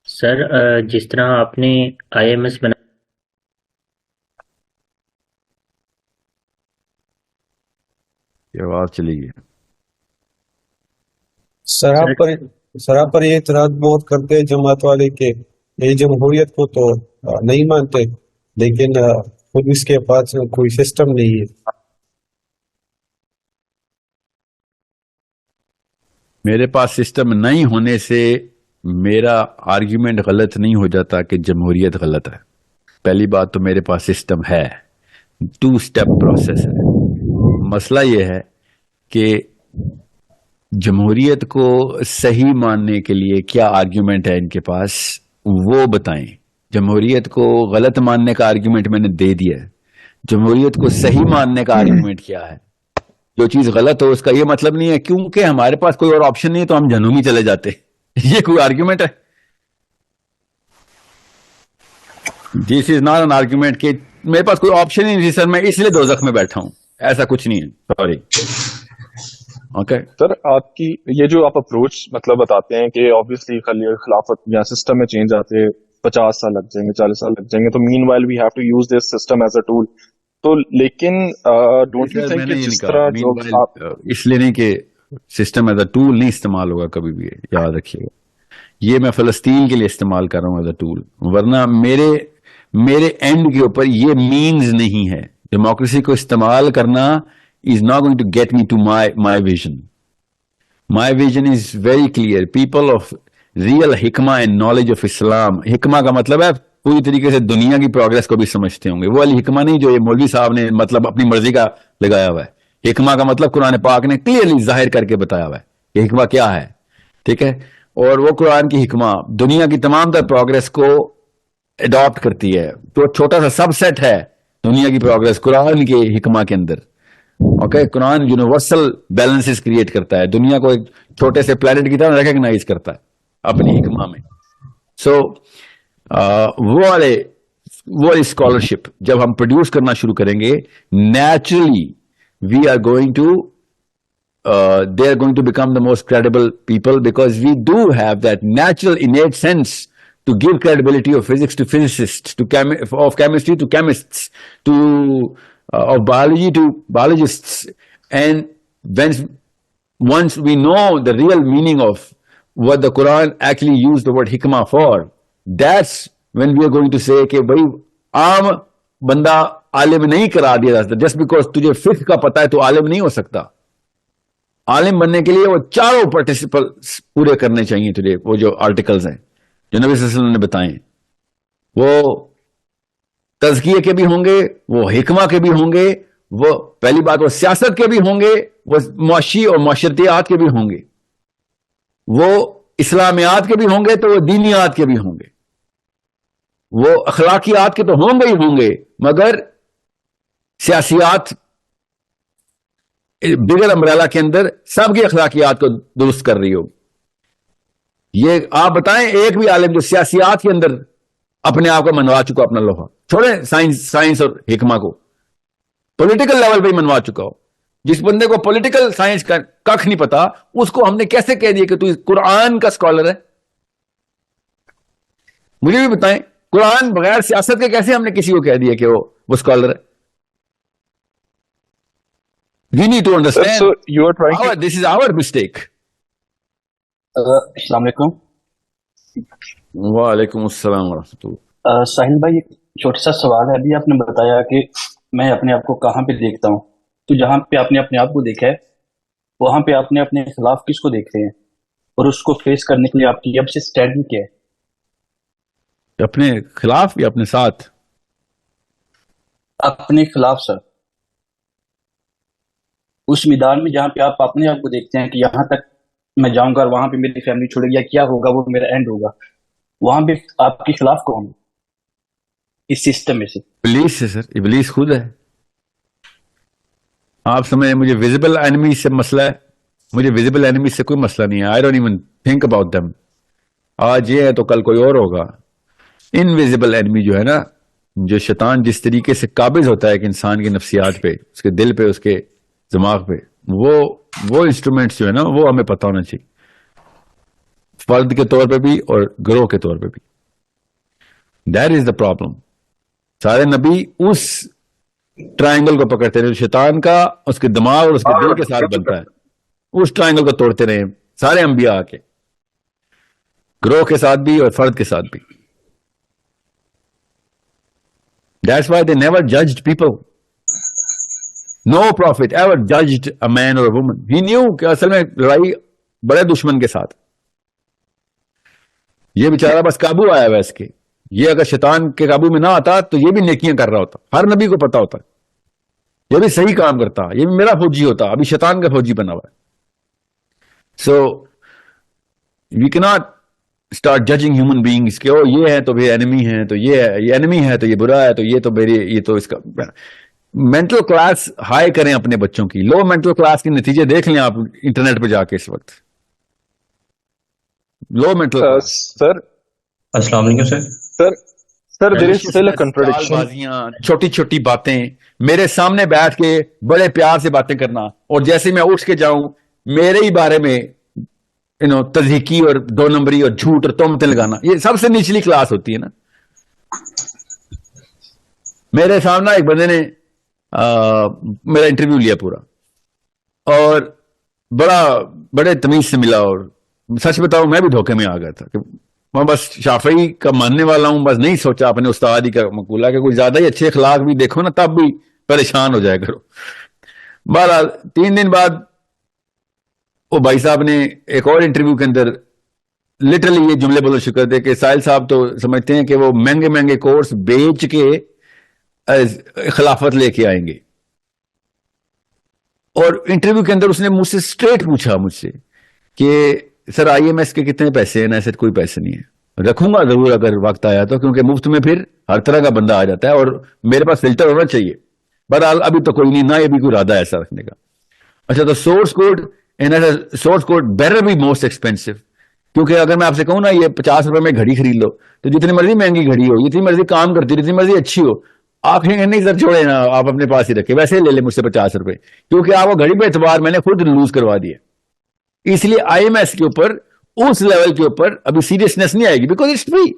C: سر جس طرح آپ نے I am S بنا
A: آواز چلی گئی.
D: سر آپ پر یہ اعتراض بہت کرتے ہیں جماعت والے کے, یہ جمہوریت کو تو نہیں مانتے, لیکن خود اس کے پاس کوئی سسٹم نہیں ہے.
A: میرے پاس سسٹم نہیں ہونے سے میرا آرگیومنٹ غلط نہیں ہو جاتا کہ جمہوریت غلط ہے. پہلی بات تو میرے پاس سسٹم ہے, 2 اسٹیپ پروسیس ہے. مسئلہ یہ ہے کہ جمہوریت کو صحیح ماننے کے لیے کیا آرگیومنٹ ہے ان کے پاس, وہ بتائیں. جمہوریت کو غلط ماننے کا آرگیومنٹ میں نے دے دیا ہے, جمہوریت کو صحیح ماننے کا آرگیومنٹ کیا ہے. جو چیز غلط ہو اس کا یہ مطلب نہیں ہے کیونکہ ہمارے پاس کوئی اور آپشن نہیں ہے تو ہم جہنم ہی چلے جاتے. یہ کوئی آرگیومنٹ ہے؟ This is not an argument کہ میرے پاس کوئی آپشن ہی نہیں سر, میں اس لیے دوزخ میں بیٹھا ہوں. ایسا کچھ نہیں ہے, سوری. اوکے
B: سر, آپ کی یہ جو آپ اپروچ مطلب بتاتے ہیں کہ آبویسلی خلافت یا سسٹم میں چینج آتے 50 سال لگ جائیں گے, 40 سال لگ جائیں گے. تو meanwhile we have to use this system as a tool. تو لیکن ڈونٹ یو تھنک کہ جس طرح جو آپ
A: اس لیے نہیں کہ سسٹم ایز اے ٹول نہیں استعمال ہوگا کبھی بھی, یاد رکھیے گا. یہ میں فلسطین کے لیے استعمال کر رہا ہوں ایز اے ٹول, ورنہ میرے اینڈ کے اوپر یہ مینز نہیں ہے. ڈیموکریسی کو استعمال کرنا is not going to get me to my vision. My vision is very clear. People of real حکمہ اینڈ نالج آف اسلام. حکمہ کا مطلب ہے پوری طریقے سے دنیا کی پروگرس کو بھی سمجھتے ہوں گے. وہ علی حکمہ نہیں جو یہ مولوی صاحب نے مطلب اپنی مرضی کا لگایا ہوا ہے. حکمہ کا مطلب قرآن پاک نے کلیئرلی ظاہر کر کے بتایا ہوا ہے کہ حکمہ کیا ہے, ٹھیک ہے. اور وہ قرآن کی حکمہ دنیا کی تمام تر پروگرس کو اڈاپٹ کرتی ہے. تو چھوٹا سا سب سیٹ ہے دنیا کی پروگرس قرآن کے حکمہ کے اندر. اوکے, قرآن یونیورسل بیلنسز کریٹ کرتا ہے, دنیا کو ایک چھوٹے سے پلانٹ کی طرح ریکگنائز کرتا ہے اپنی حکمہ میں. سو وہ والی اسکالرشپ جب ہم پروڈیوس کرنا شروع کریں گے, naturally we are going to they are going to become the most credible people, because we do have that natural innate sense to give credibility of physics to physicists, of chemistry to chemists, of biology to biologists. And once we know the real meaning of what the Quran actually used the word hikmah for, that's when we are going to say کہ بھائی عام بندہ عالم نہیں کرا دیا جاتا. just because تجھے فقہ کا پتا ہے تو عالم نہیں ہو سکتا. عالم بننے کے لیے وہ چاروں پارٹیسپلس پورے کرنے چاہیے تجھے. وہ جو آرٹیکلز ہیں جو نبی صلی اللہ علیہ وسلم نے بتائے, وہ تزکیے کے بھی ہوں گے, وہ حکمہ کے بھی ہوں گے, وہ پہلی بات وہ سیاست کے بھی ہوں گے, وہ معاشی اور معاشرتیات کے بھی ہوں گے, وہ اسلامیات کے بھی ہوں گے, تو وہ دینیات کے بھی ہوں گے, وہ اخلاقیات کے تو ہوں گے ہی ہوں گے, مگر سیاسیات بگر امبریلا کے اندر سب کی اخلاقیات کو درست کر رہی ہوگی. یہ آپ بتائیں ایک بھی عالم جو سیاسیات کے اندر اپنے آپ کو منوا چکا, اپنا لوہا چھوڑیں سائنس اور حکمہ کو, پولیٹیکل لیول پہ ہی منوا چکا ہو. جس بندے کو پولیٹیکل سائنس کا کخ نہیں پتا, اس کو ہم نے کیسے کہہ دیا کہ تو قرآن کا اسکالر ہے؟ مجھے بھی بتائیں, قرآن بغیر سیاست کے کیسے ہم نے کسی کو کہہ دیا کہ وہ اسکالر ہے؟ We need to understand.
B: So you are trying to...
A: This is our mistake.
E: السلام علیکم.
A: وعلیکم السلام ورحمۃ اللہ.
E: ساحل بھائی, ایک چھوٹا سا سوال ہے. ابھی آپ نے بتایا کہ میں اپنے آپ کو کہاں پہ دیکھتا ہوں, تو جہاں پہ آپ نے اپنے آپ کو دیکھا ہے وہاں پہ آپ نے اپنے خلاف کس کو دیکھ رہے ہیں, اور اس کو فیس کرنے کے لیے آپ کی اب سے اسٹریٹجی کیا ہے؟
A: اپنے خلاف یا اپنے ساتھ؟
E: اپنے خلاف سر. اس میدان میں جہاں پہ آپ اپنے آپ کو دیکھتے ہیں کہ یہاں تک میں جاؤں گا اور وہاں پہ میری فیملی چھوڑے گی, یا کیا ہوگا, وہ میرا اینڈ ہوگا, وہاں پہ آپ کے خلاف کون اس سسٹم میں سے؟
A: ابلیس ہے سر, ابلیس خود ہے. آپ سمجھیں مجھے ویزیبل اینمی سے مسئلہ ہے؟ مجھے ویزیبل اینمی سے کوئی مسئلہ نہیں ہے. I don't even think about them. آج یہ ہے تو کل کوئی اور ہوگا. انویزیبل اینمی جو ہے نا, جو شیطان جس طریقے سے قابض ہوتا ہے ایک انسان کی نفسیات پہ, اس کے دل پہ, اس کے دماغ پہ, وہ انسٹرومنٹس جو ہے نا وہ ہمیں پتہ ہونا چاہیے, فرد کے طور پہ بھی اور گروہ کے طور پہ بھی. That is the problem. سارے نبی اس ٹرائنگل کو پکڑتے رہے, شیطان کا اس کے دماغ اور اس کے دل کے ساتھ بنتا ہے, اس ٹرائنگل کو توڑتے رہے سارے انبیاء کے, گروہ کے ساتھ بھی اور فرد کے ساتھ بھی. That's why they never judged people. No prophet ever judged a man or a woman. He knew کہ اصل میں لڑائی بڑے دشمن کے ساتھ. یہ بیچارہ بس قابو آیا ہوا اس کے. یہ اگر شیطان کے قابو میں نہ آتا تو یہ بھی نیکیاں کر رہا ہوتا. ہر نبی کو پتا ہوتا یہ بھی صحیح کام کرتا, یہ بھی میرا فوجی ہوتا, ابھی شیطان کا فوجی بنا ہوا ہے. So we cannot start judging human beings کہ یہ ہے تو بھی انیمی ہے, تو یہ انیمی ہے تو یہ برا ہے, تو یہ تو میری, یہ تو اس کا. مینٹل کلاس ہائی کریں اپنے بچوں کی. لو مینٹل کلاس کے نتیجے دیکھ لیں آپ انٹرنیٹ پہ جا کے اس وقت. لو مینٹل
B: سر.
F: السلام علیکم
B: سر there is still a contradiction.
A: چھوٹی چھوٹی باتیں میرے سامنے بیٹھ کے بڑے پیار سے باتیں کرنا, اور جیسے میں اٹھ کے جاؤں میرے ہی بارے میں تزہیکی اور 2 نمبری اور جھوٹ اور تہمتیں لگانا، یہ سب سے نچلی کلاس ہوتی ہے نا. میرے سامنے ایک بندے نے میرا انٹرویو لیا پورا، اور بڑے تمیز سے ملا، اور سچ بتاؤں میں بھی دھوکے میں آ گیا تھا کہ میں بس شافعی کا ماننے والا ہوں، بس نہیں سوچا اپنے استاد ہی کا مقولہ کہ کوئی زیادہ ہی اچھے اخلاق بھی دیکھو نا تب بھی پریشان ہو جائے کرو. بہرحال 3 دن بعد وہ بھائی صاحب نے ایک اور انٹرویو کے اندر لٹرلی یہ جملے بولے شکر تھے کہ ساحل صاحب تو سمجھتے ہیں کہ وہ مہنگے مہنگے کورس بیچ کے خلافت لے کے آئیں گے. اور انٹرویو کے اندر اس نے مجھ سے اسٹریٹ پوچھا مجھ سے کہ سر IMS کے کتنے پیسے ہیں؟ ایسے کوئی پیسے نہیں ہے، رکھوں گا ضرور اگر وقت آیا تو، کیونکہ مفت میں پھر ہر طرح کا بندہ آ جاتا ہے اور میرے پاس فلٹر ہونا چاہیے. بہرحال ابھی تو کوئی نہیں، نہ یہ بھی کوئی ارادہ ایسا رکھنے کا. اچھا تو source code better be most expensive, کیونکہ اگر میں آپ سے کہوں نا یہ 50 روپے میں گھڑی خرید لو، تو جتنی مرضی مہنگی گھڑی ہو، جتنی مرضی کام کرتی ہو، جتنی مرضی اچھی ہو، آپ کہیں نہیں سر چھوڑے نا، آپ اپنے پاس ہی رکھے، ویسے لے لیں مجھ سے 50 روپے، کیونکہ آپ وہ گھڑی پہ اعتبار میں نے خود لوز کروا دیا. اس لیے IMS کے اوپر اس لیول کے اوپر ابھی سیریسنس نہیں آئے گی، because it's free.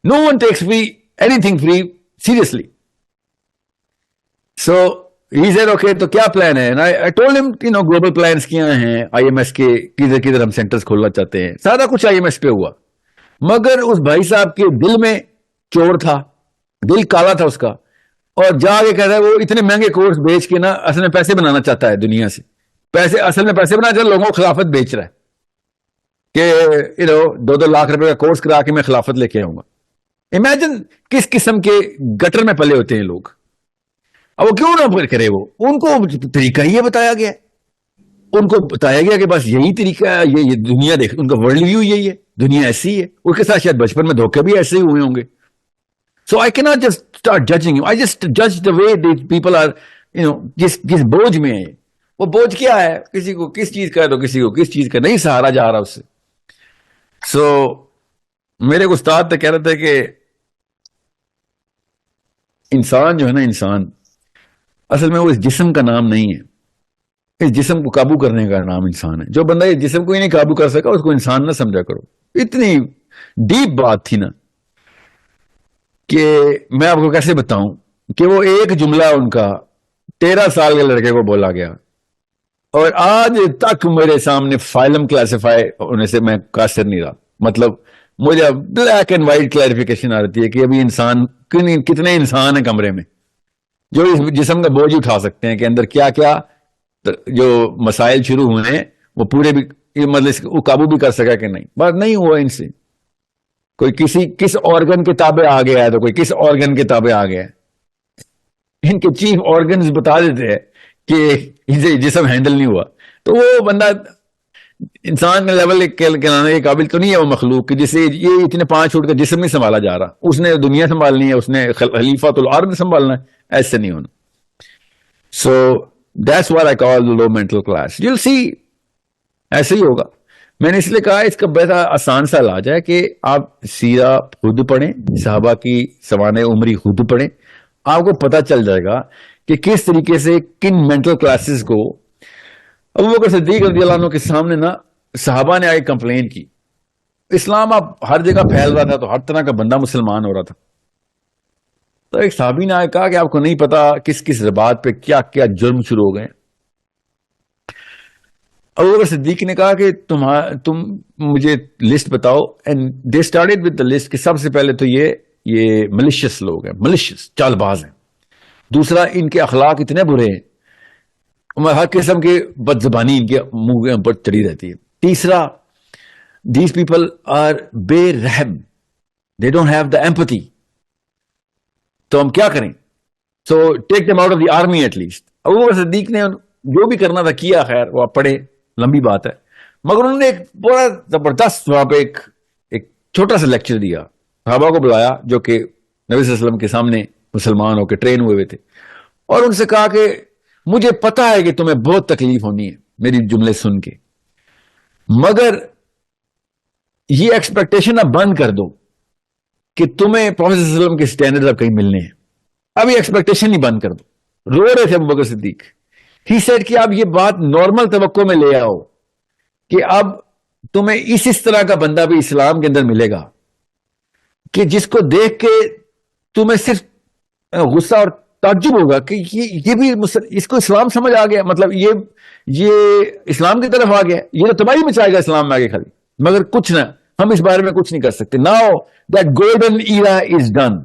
A: No one takes free anything free seriously. So he said okay تو کیا پلان ہے؟ آئی ٹولڈ ہم گلوبل پلانس کیا ہیں IMS کے، کدھر کدھر ہم سینٹرز کھولنا چاہتے ہیں، سارا کچھ IMS پہ ہوا. مگر اس بھائی صاحب کے دل میں چور تھا، دل کالا تھا اس کا، اور جا کے کہتا ہے وہ اتنے مہنگے کورس بیچ کے نا اصل میں پیسے بنانا چاہتا ہے دنیا سے، اصل میں پیسے بنانا چاہتا ہے، لوگوں کو خلافت بیچ رہا ہے کہ 2-2 لاکھ روپے کا کورس کرا کے میں خلافت لے کے آؤں گا. امیجن کس قسم کے گٹر میں پلے ہوتے ہیں لوگ. اب وہ کیوں نہ کرے، وہ ان کو طریقہ یہ بتایا گیا، ان کو بتایا گیا کہ بس یہی طریقہ ہے، یہ دنیا دیکھ، ان کا ورلڈ ویو یہی ہے، دنیا ایسی ہے. اس کے ساتھ شاید بچپن میں دھوکے بھی ایسے ہی ہوئے ہوں گے. سو آئی کی ناٹ جسٹ اسٹارٹ ججنگ ہم، آئی جسٹ جج دا وے دیٹ پیپل آر جس بوجھ میں ہے. وہ بوجھ کیا ہے، کسی کو کس چیز کا ہے تو کسی کو کس چیز کا، نہیں سہارا جا رہا اس سے. سو میرے کو استاد تو کہہ رہے تھے کہ انسان جو ہے نا، انسان اصل میں وہ اس جسم کا نام نہیں ہے، اس جسم کو قابو کرنے کا نام انسان ہے. جو بندہ اس جسم کو ہی نہیں قابو کر سکا اس کو انسان نہ سمجھا کرو. اتنی ڈیپ بات تھی نا کہ میں آپ کو کیسے بتاؤں کہ وہ ایک جملہ ان کا 13 سال کے لڑکے کو بولا گیا، اور آج تک میرے سامنے فائلم کلاسیفائی ہونے سے میں قاصر نہیں رہا. مطلب مجھے بلیک اینڈ وائٹ کلیریفیکیشن آ رہی ہے کہ ابھی انسان کتنے انسان ہیں کمرے میں جو اس جسم کا بوجھ اٹھا سکتے ہیں، کہ اندر کیا کیا جو مسائل شروع ہوئے ہیں وہ پورے بھی مطلب وہ قابو بھی کر سکا کہ نہیں. بات نہیں ہوا ان سے. کوئی کس آرگن کے تابع آ گیا ہے تو کوئی کس آرگن کے تابع آ گیا ہے. ان کے چیف آرگنز بتا دیتے ہیں کہ جسم ہینڈل نہیں ہوا. تو وہ بندہ انسان کے لیول کہلانے کے قابل تو نہیں ہے وہ مخلوق کہ جسے یہ اتنے 5 فٹ کا جسم نہیں سنبھالا جا رہا. اس نے دنیا سنبھالنی ہے، اس نے خلیفۃ الارض سنبھالنا ہے، ایسے نہیں ہونا. So that's what I call low mental class. You will see ایسے ہی ہوگا. میں نے اس لیے کہا اس کا بڑا آسان سا علاج ہے کہ آپ سیرہ خود پڑھیں، صحابہ کی سوانح عمری خود پڑھیں، آپ کو پتہ چل جائے گا کہ کس طریقے سے کن مینٹل کلاسز کو. ابو بکر صدیق رضی اللہ عنہ کے سامنے نا صحابہ نے آئی کمپلین کی. اسلام اب ہر جگہ پھیل رہا تھا تو ہر طرح کا بندہ مسلمان ہو رہا تھا. تو ایک صحابی نے کہا کہ آپ کو نہیں پتا کس کس بات پہ کیا کیا جرم شروع ہو گئے. ابو بکر صدیق نے کہا کہ تم مجھے لسٹ بتاؤ. And they started with the list کہ سب سے پہلے تو یہ ملیشیس لوگ ہیں، ملیشیس چال باز ہیں. دوسرا ان کے اخلاق اتنے برے ہیں، ہر قسم کی بد زبانی ان کے منہ پر چڑھی رہتی ہے. تیسرا دیز پیپل آر بے رحم، they don't have the empathy. تو ہم کیا کریں؟ So take them out of the army at least. Abu Bakr Siddiq نے جو بھی کرنا تھا کیا. خیر وہ آپ پڑھے، لمبی بات ہے، مگر انہوں نے ایک بڑا زبردست وہاں پہ ایک چھوٹا سا لیکچر دیا. صحابہ کو بلایا جو کہ نبی صلی اللہ علیہ وسلم کے سامنے مسلمان ہو کے ٹرین ہوئے تھے، اور ان سے کہا کہ مجھے پتا ہے کہ تمہیں بہت تکلیف ہونی ہے میری جملے سن کے، مگر یہ ایکسپیکٹیشن اب بند کر دو کہ تمہیں پروفیسر صلی اللہ علیہ وسلم کے سٹینڈرڈ اب کہیں ملنے ہیں. اب یہ ایکسپیکٹیشن ہی بند کر دو. رو رہے تھے ابو بکر صدیق. ہی سیڈ کہ آپ یہ بات نارمل توقع میں لے آؤ کہ اب تمہیں اس طرح کا بندہ بھی اسلام کے اندر ملے گا کہ جس کو دیکھ کے تمہیں صرف غصہ اور تعجب ہوگا کہ یہ بھی اس کو اسلام سمجھ آ گیا، مطلب یہ اسلام کی طرف آ گیا، یہ تو تباہی مچائے گا اسلام میں آگے خالی، مگر کچھ نہ، ہم اس بارے میں کچھ نہیں کر سکتے. Now that golden era is done.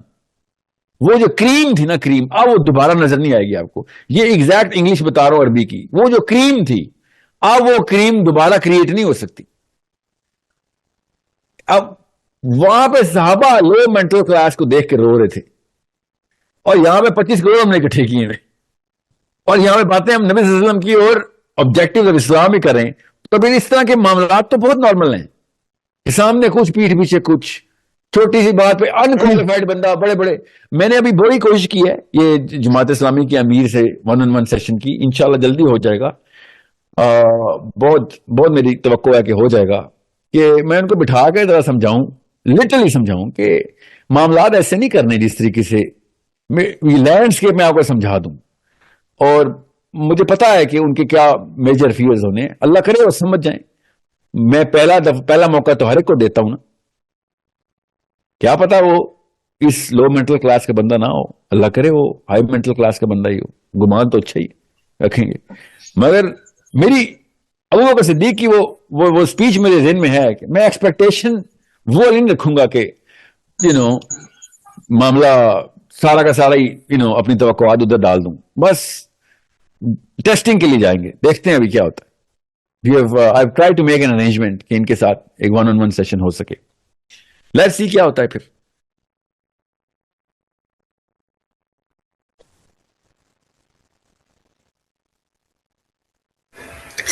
A: وہ جو کریم تھی نا، کریم، اب وہ دوبارہ نظر نہیں آئے گی آپ کو. یہ ایگزیکٹ انگلش بتا رہا ہوں عربی کی. وہ جو کریم تھی، اب وہ کریم دوبارہ کریٹ نہیں ہو سکتی. اب وہاں پہ صحابہ لو مینٹل کلاس کو دیکھ کے رو رہے تھے، اور یہاں پہ 25 کروڑ ہم نے اکٹھے کیے ہیں، اور یہاں پہ باتیں ہم نبی صلی اللہ علیہ وسلم کی اور آبجیکٹو آف اسلام ہی کریں، تو پھر اس طرح کے معاملات تو بہت نارمل ہیں کہ سامنے کچھ پیٹھ پیچھے کچھ، چھوٹی سی بات پہ انکوالیفائڈ بندہ بڑے بڑے. میں نے ابھی بڑی کوشش کی ہے یہ جماعت اسلامی کے امیر سے 1-on-1 سیشن کی، انشاءاللہ جلدی ہو جائے گا. بہت بہت میری توقع ہے کہ ہو جائے گا، کہ میں ان کو بٹھا کے ذرا سمجھاؤں، لٹرلی سمجھاؤں کہ معاملات ایسے نہیں کرنے جس طریقے سے لینڈسکیپ میں آپ کو سمجھا دوں. اور مجھے پتا ہے کہ ان کے کیا میجر فیئرز ہونے، اللہ کرے وہ سمجھ جائیں. میں پہلا موقع تو ہر ایک کو دیتا ہوں نا، کیا پتا وہ اس لو مینٹل کلاس کا بندہ نہ ہو، اللہ کرے وہ ہائی مینٹل کلاس کا بندہ ہی ہو، گمان تو اچھا ہی رکھیں گے. مگر میری ابو بکر صدیق کی وہ سپیچ میرے ذہن میں ہے کہ میں ایکسپیکٹیشن وہ نہیں رکھوں گا کہ معاملہ سارا کا سارا ہی اپنی توقعات ادھر ڈال دوں. بس ٹیسٹنگ کے لیے جائیں گے، دیکھتے ہیں ابھی کیا ہوتا ہے. I've tried to make an arrangement کہ ان کے ساتھ ایک 1-on-1 سیشن ہو سکے. لیٹس سی کیا ہوتا ہے پھر.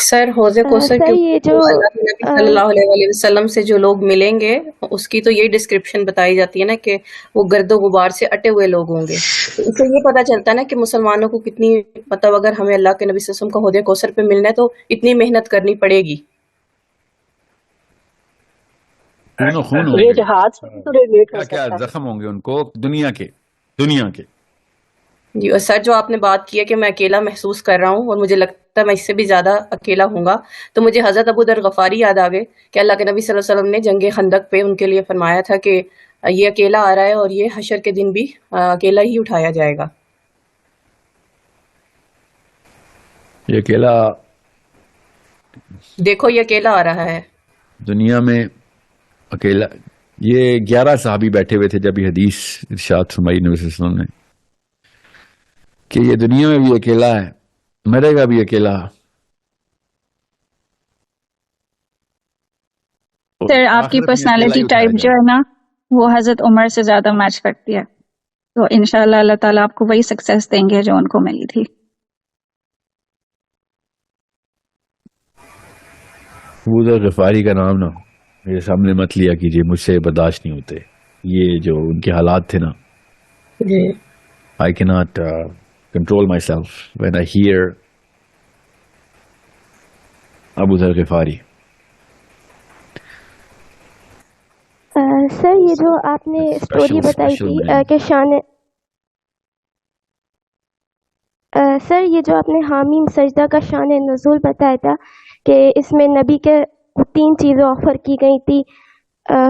F: سر حوض کوثر
G: سر
F: کے
G: یہ جو
F: اللہ کے نبی صلی اللہ علیہ وسلم سے جو لوگ ملیں گے، اس کی تو یہی ڈسکرپشن بتائی جاتی ہے نا کہ وہ گرد و غبار سے اٹے ہوئے لوگ ہوں گے. تو اس سے یہ پتا چلتا ہے نا کہ مسلمانوں کو کتنی، مطلب اگر ہمیں اللہ کے نبی صلی اللہ علیہ وسلم کا حوض کوثر پہ ملنا ہے تو اتنی محنت کرنی پڑے گی.
A: خون ہوں
H: یہ
A: گے،
H: جہاد سے بھی تو ریلیٹ ہو
A: کیا کیا
H: سکتا ہے.
A: زخم ہوں گے ان کو دنیا کے.
F: جی. اور سر جو آپ نے بات کی ہے کہ میں اکیلا محسوس کر رہا ہوں اور مجھے لگتا ہے میں اس سے بھی زیادہ اکیلا ہوں گا، تو مجھے حضرت ابو ذر غفاری یاد آ گئے کہ اللہ کے نبی صلی اللہ علیہ وسلم نے جنگ خندق پہ ان کے لیے فرمایا تھا کہ یہ اکیلا آ رہا ہے اور یہ حشر کے دن بھی اکیلا ہی اٹھایا جائے گا.
A: یہ اکیلا
F: دیکھو یہ اکیلا آ رہا ہے
A: دنیا میں، اکیلا. یہ 11 صحابی بیٹھے ہوئے تھے جب یہ حدیث ارشاد فرمائی نبی صلی اللہ علیہ وسلم نے کہ یہ دنیا میں بھی اکیلا ہے، مرے گا بھی اکیلا.
I: سر آپ کی پرسنالٹی ٹائپ جو ہے نا وہ حضرت عمر سے زیادہ میچ کرتی ہے، تو انشاءاللہ اللہ تعالیٰ آپ کو وہی سکسیس دیں گے جو ان کو ملی تھی.
A: ابو ذر غفاری کا نام نا میرے سامنے مت لیا کیجیے، مجھ سے برداشت نہیں ہوتے. یہ جو ان کے حالات تھے نا،
F: جی.
A: I cannot control myself when I hear ابو ذر غفاری.
G: سر یہ جو آپ نے اسٹوری بتائی تھی کہ شان، سر یہ جو آپ نے حامیم سجدہ کا شان نزول بتایا تھا کہ اس میں نبی کے 3 چیزیں آفر کی گئی تھی،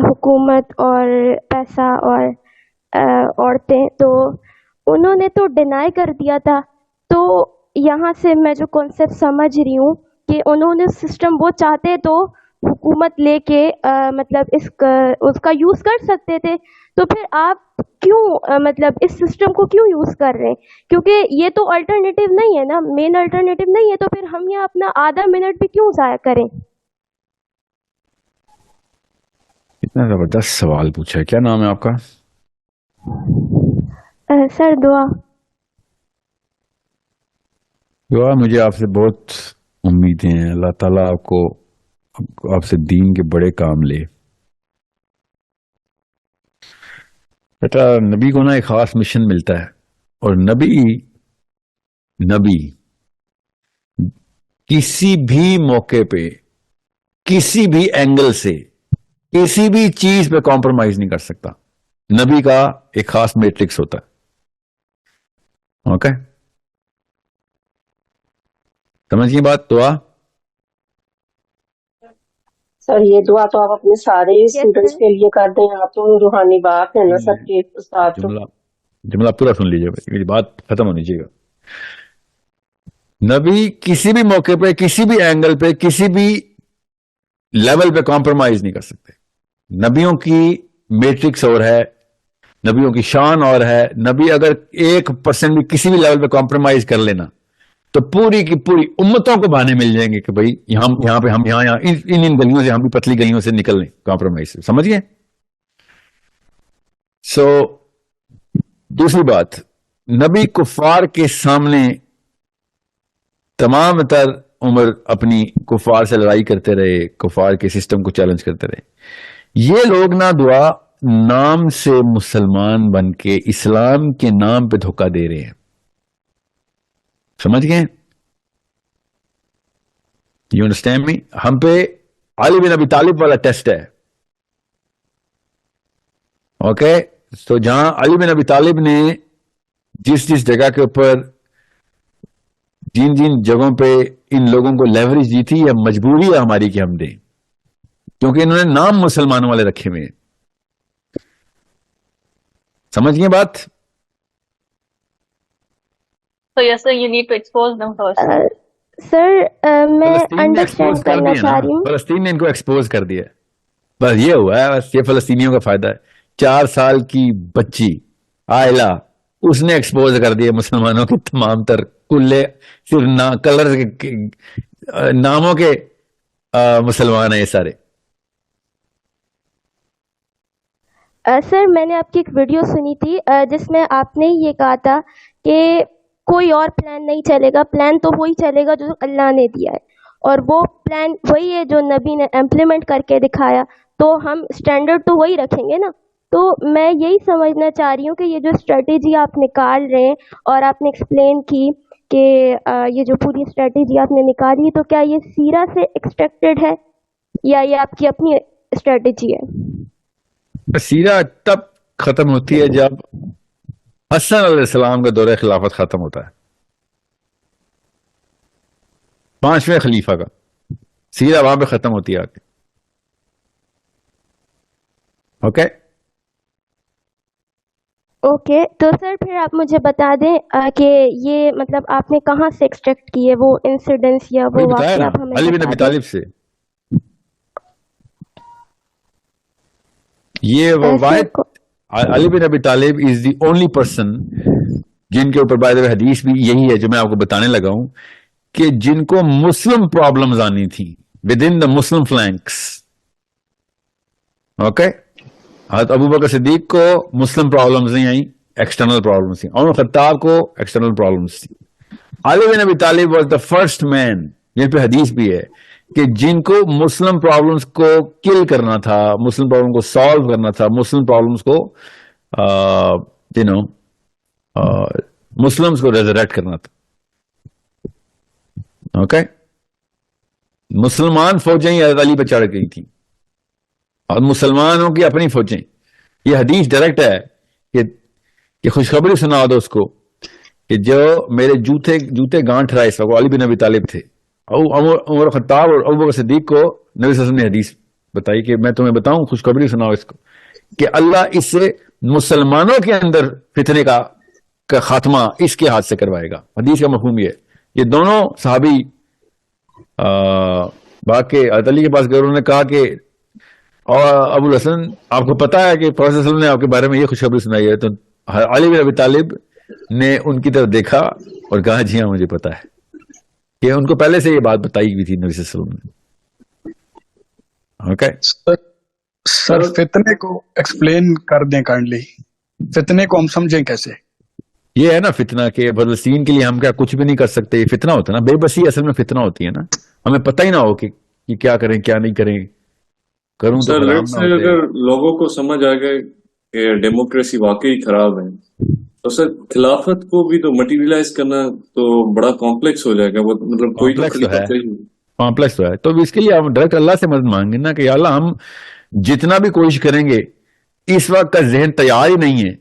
G: حکومت اور پیسہ اور عورتیں، تو انہوں نے تو ڈینائی کر دیا تھا. تو یہاں سے میں جو کانسیپٹ سمجھ رہی ہوں کہ انہوں نے سسٹم وہ چاہتے تو حکومت لے کے مطلب اس کا یوز کر سکتے تھے، تو پھر آپ کیوں مطلب اس سسٹم کو کیوں یوز کر رہے ہیں؟ کیونکہ یہ تو الٹرنیٹیو نہیں ہے نا، مین الٹرنیٹیو نہیں ہے، تو پھر ہم یہ اپنا آدھا منٹ بھی کیوں ضائع کریں؟
A: اتنا زبردست سوال پوچھا ہے. کیا نام ہے آپ کا؟
G: سر دعا.
A: مجھے آپ سے بہت امیدیں ہیں. اللہ تعالیٰ آپ سے دین کے بڑے کام لے. بیٹا نبی کو نا ایک خاص مشن ملتا ہے، اور نبی کسی بھی موقع پہ، کسی بھی اینگل سے، کسی بھی چیز پہ کمپرومائز نہیں کر سکتا. نبی کا ایک خاص میٹرکس ہوتا ہے. اوکے، سمجھیے بات. دعا
H: سر یہ دعا تو آپ اپنے سارے
G: یس
H: اسٹوڈنٹس
G: سر.
H: کے لیے کر دیں. آپ تو روحانی بات ہے نا سب کے استاد. تو
A: جملہ پورا سن لیجیے، میری بات ختم ہونی چاہیے. نبی کسی بھی موقع پہ، کسی بھی اینگل پہ، کسی بھی لیول پہ کمپرومائز نہیں کر سکتے. نبیوں کی میٹرکس اور ہے، نبیوں کی شان اور ہے. نبی اگر 1% بھی کسی بھی لیول پہ کمپرومائز کر لینا تو پوری کی پوری امتوں کو بہانے مل جائیں گے کہ بھائی یہاں پہ ہم یہاں ان گلیوں سے، ہم بھی پتلی گلیوں سے نکل لیں کمپرومائز سے. سمجھ گئے؟ سو دوسری بات، نبی کفار کے سامنے تمام تر عمر اپنی کفار سے لڑائی کرتے رہے، کفار کے سسٹم کو چیلنج کرتے رہے. یہ لوگ نہ دعا نام سے مسلمان بن کے اسلام کے نام پہ دھوکہ دے رہے ہیں. سمجھ گئے؟ You understand me? ہم پہ علی بن ابی طالب والا ٹیسٹ ہے. اوکے، تو جہاں علی بن ابی طالب نے جس جگہ کے اوپر جن جگہوں پہ ان لوگوں کو لیوریج دی تھی، یہ مجبوری ہے ہماری کہ ہم دیں، کیونکہ انہوں نے نام مسلمانوں والے رکھے ہوئے ہیں. سمجھ گئے بات؟
J: So yes, sir, you need to expose them first.
G: سر میں
A: فلسطین نے ایکسپوز
G: انڈرسٹینڈ
A: کر
G: کرنا
A: دیا
G: چاہ
A: نا،
G: رہی ہوں.
A: فلسطین نے ان کو ایکسپوز کر دیا. بس یہ ہوا ہے، بس یہ فلسطینیوں کا فائدہ ہے. 4 سال کی بچی آئلہ، اس نے ایکسپوز کر دیا مسلمانوں کے تمام تر کلے صرف کلر ناموں کے مسلمان ہیں یہ سارے.
G: سر میں نے آپ کی ایک ویڈیو سنی تھی جس میں آپ نے یہ کہا تھا کہ کوئی اور پلان نہیں چلے گا، پلان تو وہی چلے گا جو اللہ نے دیا ہے، اور وہ پلان وہی ہے جو نبی نے امپلیمنٹ کر کے دکھایا، تو ہم اسٹینڈرڈ تو وہی رکھیں گے نا. تو میں یہی سمجھنا چاہ رہی ہوں کہ یہ جو اسٹریٹجی آپ نکال رہے ہیں اور آپ نے ایکسپلین کی کہ یہ جو پوری اسٹریٹجی آپ نے نکالی، تو کیا یہ سیرہ سے ایکسٹریکٹڈ ہے یا یہ آپ کی اپنی اسٹریٹجی ہے؟
A: سیرہ تب ختم ہوتی ہے جب حسن علیہ السلام کا دور خلافت ختم ہوتا ہے، 5ویں خلیفہ کا. سیرہ وہاں پہ ختم ہوتی ہے آگے. اوکے
G: اوکے، تو سر پھر آپ مجھے بتا دیں کہ یہ مطلب آپ نے کہاں سے ایکسٹریکٹ کیے وہ انسیڈنٹس یا وہ
A: بتایا
G: واقعہ،
A: نا،
G: آپ ہمیں
A: علی بن
G: بتا
A: ابی
G: دیں.
A: طالب سے. یہ واحد علی بن ابی طالب از دی اونلی پرسن جن کے اوپر بائی دا وے حدیث بھی یہی ہے جو میں آپ کو بتانے لگا ہوں، کہ جن کو مسلم پرابلمز آنی تھی with in the Muslim فلینکس. Okay, حضرت ابو بکر صدیق کو مسلم پرابلمز نہیں آئیں، ایکسٹرنل پرابلمز تھیں. عمر خطاب کو ایکسٹرنل پرابلمز تھیں. علی بن ابی طالب واز دا فرسٹ مین، جن پہ حدیث بھی ہے کہ جن کو مسلم پرابلمز کو کل کرنا تھا، مسلم پرابلم کو سالو کرنا تھا، مسلم پرابلمز کو مسلمز کو ریزریکٹ کرنا تھا. اوکے، مسلمان فوجیں حضرت علی پہ چڑھ گئی تھیں اور مسلمانوں کی اپنی فوجیں. یہ حدیث ڈائریکٹ ہے کہ خوشخبری سنا دو اس کو کہ جو میرے جوتے گانٹھ رہا اس وقت علی بن ابی طالب تھے. عمر خطاب اور ابو بکر صدیق کو نبی صلی اللہ علیہ وسلم نے حدیث بتائی کہ میں تمہیں بتاؤں، خوشخبری سناؤ اس کو کہ اللہ اس سے مسلمانوں کے اندر فتنے کا خاتمہ اس کے ہاتھ سے کروائے گا. حدیث کا مفہوم یہ دونوں صحابی باقی حضرت علی کے پاس گئے، انہوں نے کہا کہ ابو الحسن آپ کو پتا ہے کہ پروفیسر صلی اللہ علیہ وسلم نے آپ کے بارے میں یہ خوشخبری سنائی ہے. تو علی بن ابی طالب نے ان کی طرف دیکھا اور کہا جی ہاں مجھے پتا ہے، کہ ان کو پہلے سے یہ بات بتائی ہوئی تھی نبی صلی اللہ علیہ وسلم نے. اوکے
K: سر فتنے کو ایکسپلین کر دیں کائنڈلی، فتنے کو ہم سمجھیں کیسے؟
A: یہ ہے نا فتنہ کہ فلسطین کے لیے ہم کیا کچھ بھی نہیں کر سکتے، یہ فتنہ ہوتا ہے نا، بے بسی اصل میں فتنہ ہوتی ہے نا. ہمیں پتہ ہی نہ ہو کہ کیا کریں کیا نہیں کریں، کروں تو حرام نہ ہوتے.
L: اگر لوگوں کو سمجھ آ گئے کہ ڈیموکریسی واقعی خراب ہے تو سر خلافت کو بھی تو مٹیریلائز کرنا تو بڑا کمپلیکس ہو جائے گا. مطلب کوئی
A: کمپلیکس تو ہے، تو اس کے لیے ہم ڈائریکٹ اللہ سے مدد مانگیں نا کہ یا اللہ ہم جتنا بھی کوشش کریں گے اس وقت کا ذہن تیار ہی نہیں ہے،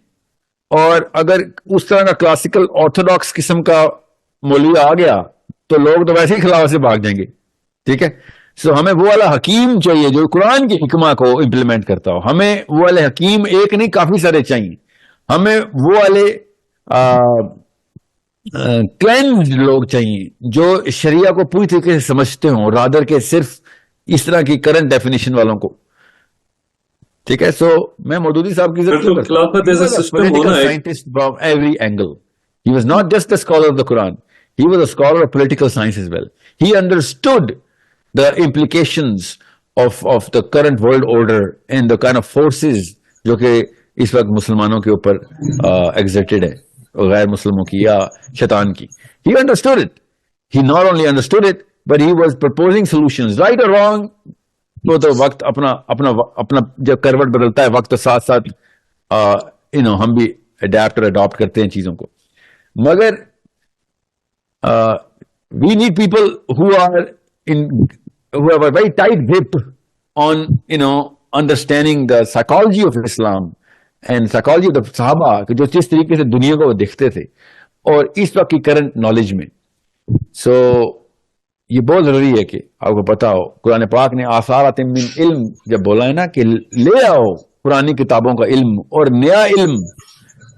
A: اور اگر اس طرح کا کلاسیکل آرتھوڈاکس قسم کا مولوی آ گیا تو لوگ تو ویسے ہی خلافت سے بھاگ جائیں گے. ٹھیک ہے، سو ہمیں وہ والا حکیم چاہیے جو قرآن کی حکمہ کو امپلیمنٹ کرتا ہو. ہمیں وہ والے حکیم ایک نہیں کافی سارے چاہیے. ہمیں وہ والے کلینز لوگ چاہیے جو شریعہ کو پوری طریقے سے سمجھتے ہوں رادر کے صرف اس طرح کی کرنٹ ڈیفینیشن والوں کو. ٹھیک ہے. سو میں مودودی صاحب کی ضرورت scientist from every angle. He was not just a scholar of the Quran. He was a scholar of political science as well. He understood the implications of the current world order and the kind of forces جو کہ اس وقت مسلمانوں کے اوپر exerted ہے غیر مسلموں کی یا شیطان کی. He understood it. He not only understood it, but he was proposing solutions, right or wrong. تو وقت اپنا جب کروٹ بدلتا ہے وقت تو ساتھ ساتھ ہم بھی adapt اور adopt کرتے ہیں چیزوں کو. مگر we need people who have a very tight grip on understanding the psychology of Islam and psychology of the Sahaba, کہ جو جس طریقے سے دنیا کو وہ دیکھتے تھے اور اس وقت کی کرنٹ نالج میں. سو یہ بہت ضروری ہے کہ آپ کو پتا ہو قرآن پاک نے آثارات من علم جب بولا ہے نا کہ لے آؤ پرانی کتابوں کا علم اور نیا علم.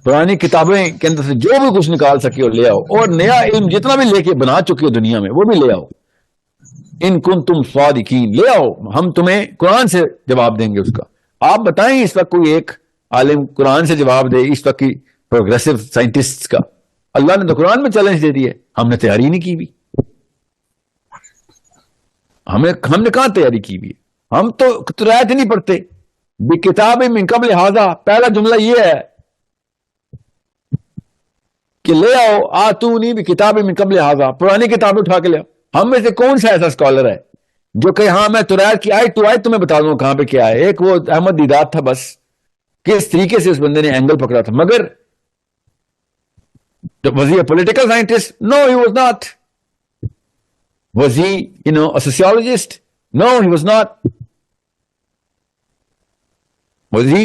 A: پرانی کتابیں کے اندر سے جو بھی کچھ نکال سکے ہو لے آؤ اور نیا علم جتنا بھی لے کے بنا چکے ہو دنیا میں وہ بھی لے آؤ. ان کنتم صادقین لے آؤ, ہم تمہیں قرآن سے جواب دیں گے اس کا. آپ بتائیں اس وقت کوئی ایک عالم قرآن سے جواب دے اس وقت کی پروگریسو سائنٹسٹ کا. اللہ نے تو قرآن میں چیلنج دے دی ہے, ہم نے تیاری نہیں کی بھی. ہم نے کہاں تیاری کی بھی ہے. ہم تو رعایت نہیں پڑھتے. کتاب من قبل ھذا پہلا جملہ یہ ہے کہ لے آؤ آتونی بکتاب من قبل ھذا, پرانی کتابیں اٹھا کے لے آؤ. ہم میں سے کون سا ایسا اسکالر ہے جو کہ ہاں میں تورات کی آیت تو آیت تمہیں بتا دوں کہاں پہ کیا ہے. ایک وہ احمد دیدات تھا بس, کس طریقے سے اس بندے نے اینگل پکڑا تھا. مگر was he a political scientist? No, he was not. Was he a sociologist? No, he was not. Was he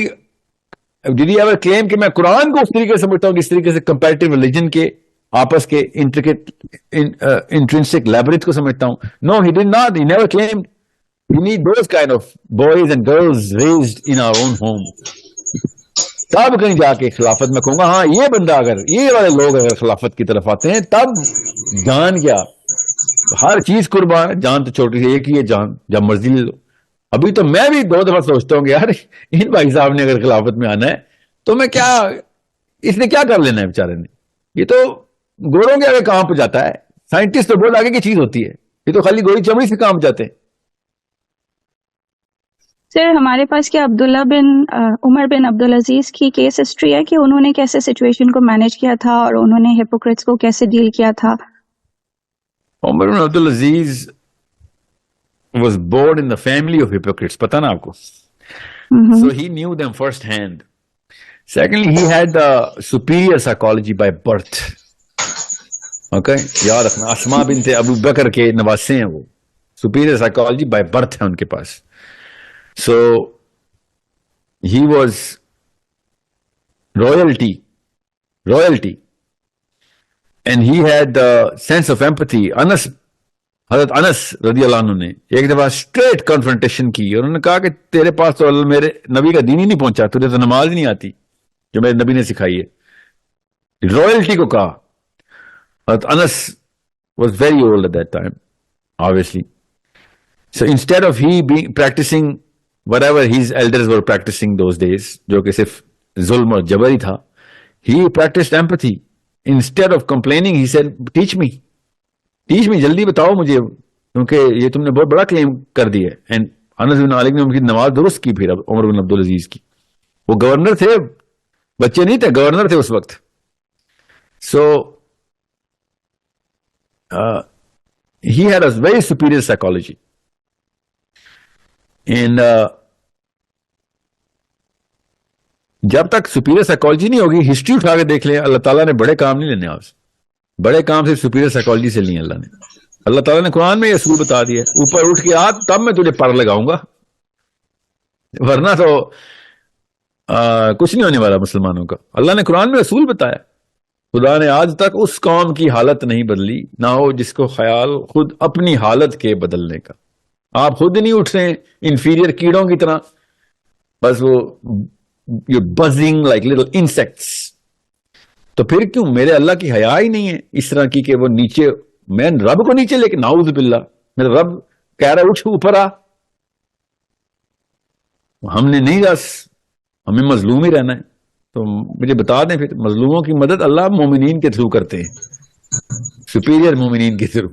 A: did he ever claim کہ میں قرآن کو اس طریقے سے سمجھتا ہوں کہ اس طریقے سے کمپیریٹیو ریلیجن کے آپس کے انٹرنسک لیبرتھ کو سمجھتا ہوں. No, he did not. He never claimed. We need those kind of boys and girls raised in our own home. تب کہیں جا کے خلافت میں کہوں گا ہاں یہ بندہ اگر یہ والے لوگ اگر خلافت کی طرف آتے ہیں تب جان کیا ہر چیز قربان ہے. جان تو چھوٹی سی ایک ہی ہے, جان جب مرضی لے لو. ابھی تو میں بھی 2 دفعہ سوچتا ہوں کہ یار ان بھائی صاحب نے اگر خلافت میں آنا ہے تو میں کیا, اس نے کیا کر لینا ہے بیچارے نے. یہ تو گوروں کے آگے کام پہ جاتا ہے. سائنٹسٹ تو بہت آگے کی چیز ہوتی ہے, یہ تو خالی گوری چمڑی سے کام جاتے ہیں.
I: سر ہمارے پاس کیا عمر بن عبدالعزیز کی کیس ہسٹری ہے کہ انہوں نے کیسے سچویشن کو مینج کیا تھا اور انہوں نے ہیپوکریٹس کو کیسے ڈیل کیا تھا؟
A: عمر بن Abdul Aziz was born in the family of hypocrites. پتا نا آپ کو. So he knew them first hand. Secondly, he had the superior psychology by birth. Okay, یاد رکھنا اسماء بنت ابو بکر کے نواسے ہیں وہ. superior psychology by birth ہے ان کے پاس. So he was royalty, and he had the sense of empathy. حضرت انس رضی اللہ عنہ نے ایک دفعہ اسٹریٹ کنفرنٹیشن کی اور انہوں نے کہا کہ تیرے پاس تو میرے نبی کا دین ہی نہیں پہنچا, تجھے تو نماز ہی نہیں آتی جو میرے نبی نے سکھائی ہے. رائلٹی کو کہا. حضرت Anas was very old at that time obviously. So instead of he being practicing whatever his elders were practicing those days, جو کہ صرف ظلم اور جبر ہی تھا, he practiced empathy. Instead of complaining, he said, teach me, جلدی بتاؤ مجھے, کیونکہ یہ تم نے بہت بڑا کلیم کر دیا ہے. اینڈ انس بن مالک نے ان کی نماز درست کی. پھر عمر بن عبدالعزیز کی, وہ گورنر تھے, بچے نہیں تھے, گورنر تھے اس وقت. سو he had a very superior psychology. And جب تک superior psychology نہیں ہوگی, ہسٹری اٹھا کے دیکھ لیں, اللہ تعالیٰ نے بڑے کام نہیں لینے آپ سے. بڑے کام صرف superior psychology سے لیے اللہ نے. اللہ تعالیٰ نے قرآن میں یہ اصول بتا دیا, اوپر اٹھ کے آ تب میں تجھے پر لگاؤں گا, ورنہ تو کچھ نہیں ہونے والا مسلمانوں کا. اللہ نے قرآن میں اصول بتایا. خدا نے آج تک اس قوم کی حالت نہیں بدلی, نہ ہو جس کو خیال خود اپنی حالت کے بدلنے کا. آپ خود نہیں اٹھ رہے ہیں انفیریئر کیڑوں کی طرح, بس وہ you buzzing like little insects. تو پھر کیوں میرے اللہ کی حیا ہی نہیں ہے اس طرح کی کہ وہ نیچے, میں رب کو نیچے لے کے, نعوذ باللہ, میرا رب کہہ رہا ہے اٹھ اوپر آ. ہم نے نہیں, بس ہمیں مظلوم ہی رہنا ہے. تو مجھے بتا دیں پھر, مظلوموں کی مدد اللہ مومنین کے تھرو کرتے ہیں, سپیریئر مومنین کے تھرو.